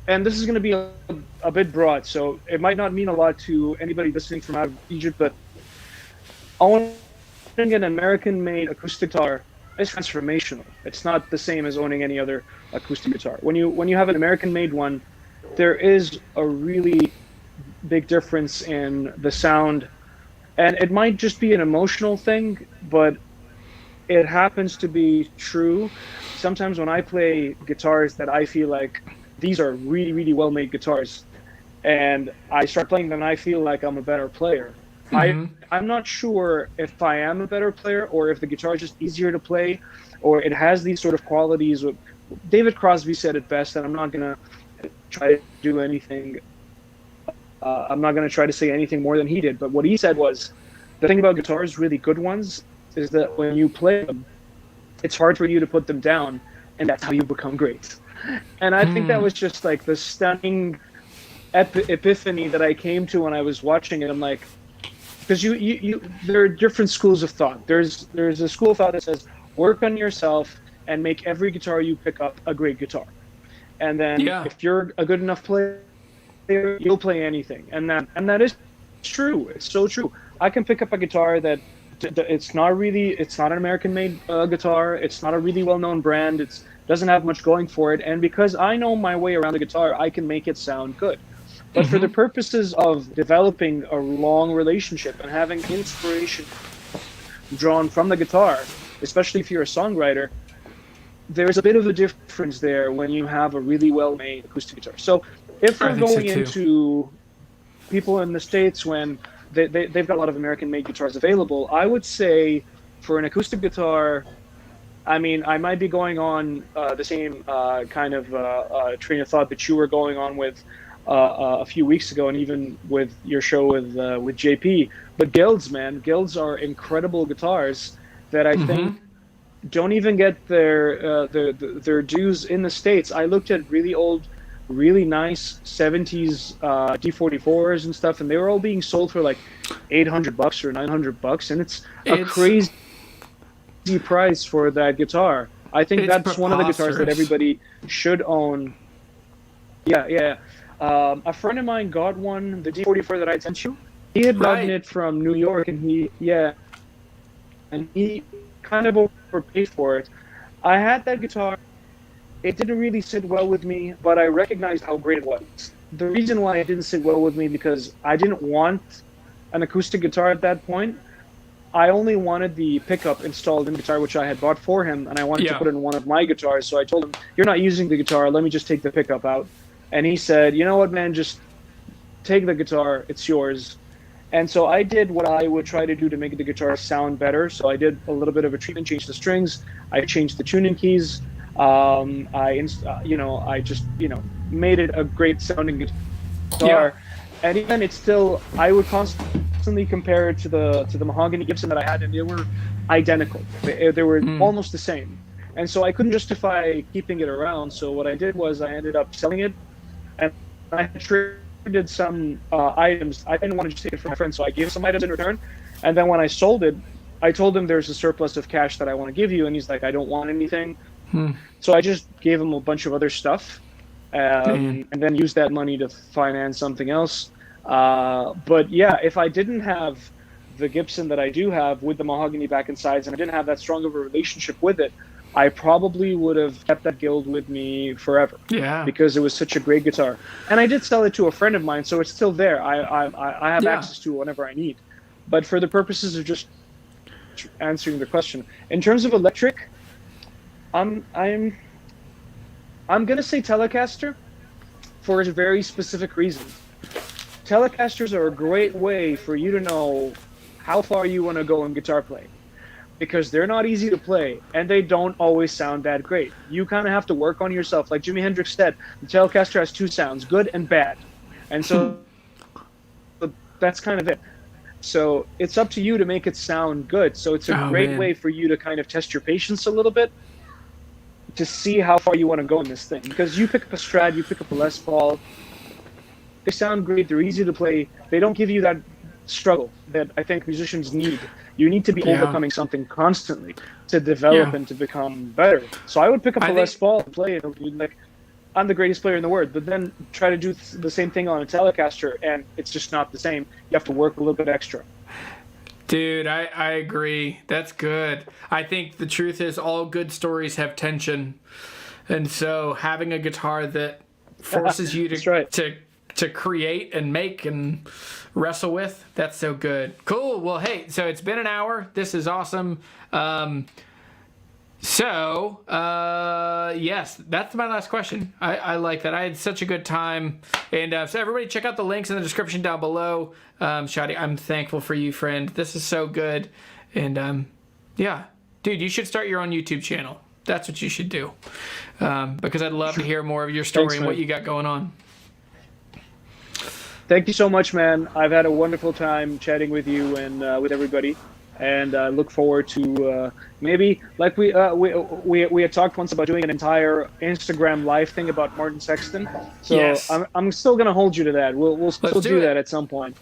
and this is going to be a bit broad, so it might not mean a lot to anybody listening from out of Egypt, but owning an American-made acoustic guitar is transformational. It's not the same as owning any other acoustic guitar. When you have an American-made one, there is a really big difference in the sound, and it might just be an emotional thing, but it happens to be true. Sometimes when I play guitars that I feel like these are really, really well-made guitars, and I start playing them and I feel like I'm a better player. I'm not sure if I am a better player or if the guitar is just easier to play, or it has these sort of qualities. David Crosby said it best, and I'm not going to try to do anything. I'm not going to try to say anything more than he did, but what he said was, the thing about guitars, really good ones, is that when you play them, it's hard for you to put them down, and that's how you become great. And I think that was just like the stunning epiphany that I came to when I was watching it. I'm like, because there are different schools of thought. There's a school of thought that says, work on yourself and make every guitar you pick up a great guitar. And then if you're a good enough player, you'll play anything. And that is true. It's so true. I can pick up a guitar that it's not an American-made guitar. It's not a really well-known brand. It doesn't have much going for it. And because I know my way around the guitar, I can make it sound good. But for the purposes of developing a long relationship and having inspiration drawn from the guitar, especially if you're a songwriter, there's a bit of a difference there when you have a really well-made acoustic guitar. So if we're going into people in the States when they've got a lot of American-made guitars available, I would say for an acoustic guitar, I mean, I might be going on the same kind of train of thought that you were going on with a few weeks ago, and even with your show with JP. But Guilds are incredible guitars that I think don't even get their dues in the States. I looked at really old, really nice 70s D44s and stuff, and they were all being sold for like $800 or $900, and it's a crazy price for that guitar. I think that's one of the guitars that everybody should own. Yeah. A friend of mine got one, the D44 that I sent you. He had gotten it from New York, and he kind of overpaid for it. I had that guitar. It didn't really sit well with me, but I recognized how great it was. The reason why it didn't sit well with me because I didn't want an acoustic guitar at that point. I only wanted the pickup installed in the guitar, which I had bought for him, and I wanted to put in one of my guitars. So I told him, "You're not using the guitar. Let me just take the pickup out." And he said, "You know what, man? Just take the guitar, it's yours. And so I did what I would try to do to make the guitar sound better. So I did a little bit of a treatment, changed the strings, I changed the tuning keys. I just made it a great sounding guitar. And even it's still, I would constantly compare it to the mahogany Gibson that I had, and they were identical. They were almost the same. And so I couldn't justify keeping it around. So what I did was I ended up selling it, and I traded some items. I didn't want to just take it from my friend, so I gave some items in return. And then when I sold it, I told him there's a surplus of cash that I want to give you, and he's like, I don't want anything. So I just gave him a bunch of other stuff, and then used that money to finance something else. But yeah, if I didn't have the Gibson that I do have with the mahogany back and sides, and I didn't have that strong of a relationship with it, I probably would have kept that Guild with me forever. Yeah. Because it was such a great guitar. And I did sell it to a friend of mine, so it's still there. I have access to it whenever I need. But for the purposes of just answering the question, in terms of electric, I'm gonna say Telecaster for a very specific reason. Telecasters are a great way for you to know how far you want to go in guitar playing, because they're not easy to play and they don't always sound that great. You kind of have to work on yourself. Like Jimi Hendrix said, the Telecaster has two sounds, good and bad. And so that's kind of it. So it's up to you to make it sound good. So it's a great way for you to kind of test your patience a little bit, to see how far you want to go in this thing. Because you pick up a Strat, you pick up a Les Paul, they sound great, they're easy to play, they don't give you that struggle that I think musicians need. You need to be overcoming something constantly to develop and to become better. So I would pick up a Les Paul and play it like I'm the greatest player in the world, but then try to do the same thing on a Telecaster, and it's just not the same. You have to work a little bit extra. Dude, I agree. That's good. I think the truth is all good stories have tension. And so having a guitar that forces you to create and make and wrestle with, that's so good. Cool. Well, hey, so it's been an hour. This is awesome. Yes, that's my last question. I like that. I had such a good time. And so everybody check out the links in the description down below. Shady, I'm thankful for you, friend. This is so good. And yeah, dude, you should start your own YouTube channel. That's what you should do. Because I'd love to hear more of your story and what you got going on. Thank you so much, man. I've had a wonderful time chatting with you and with everybody. And I look forward to maybe, like we had talked once about doing an entire Instagram live thing about Martin Sexton. So yes. I'm still gonna hold you to that. We'll still do that at some point.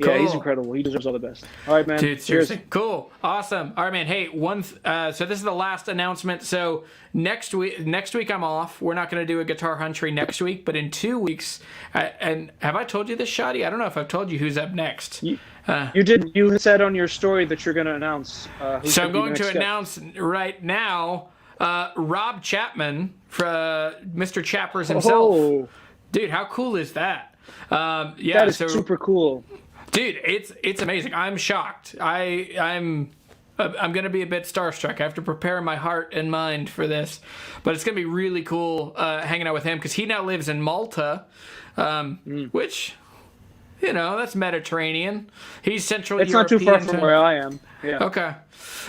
Cool. Yeah, he's incredible. He deserves all the best. All right, man. Dude, seriously. Cool. Awesome. All right, man. Hey, so this is the last announcement. So next week I'm off. We're not going to do a Guitar Huntery next week, but in 2 weeks, and have I told you this, Shady? I don't know if I've told you who's up next. You did. You said on your story that you're going to announce. So I'm going to announce right now Rob Chapman, Mr. Chappers himself. Oh. Dude, how cool is that? That is super cool. Dude, it's amazing. I'm shocked. I'm gonna be a bit starstruck. I have to prepare my heart and mind for this, but it's gonna be really cool hanging out with him because he now lives in Malta, which, that's Mediterranean. He's Central European. It's not too far from where I am. Yeah. Okay.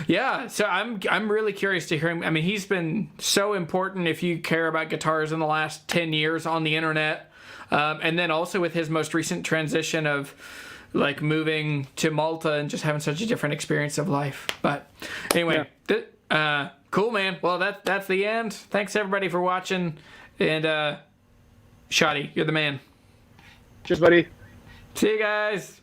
Yeah. So I'm really curious to hear him. I mean, he's been so important if you care about guitars in the last 10 years on the internet, and then also with his most recent transition of like moving to Malta and just having such a different experience of life. But anyway, cool, man. Well, that's the end. Thanks everybody for watching, and Shady, you're the man. Cheers, buddy. See you guys.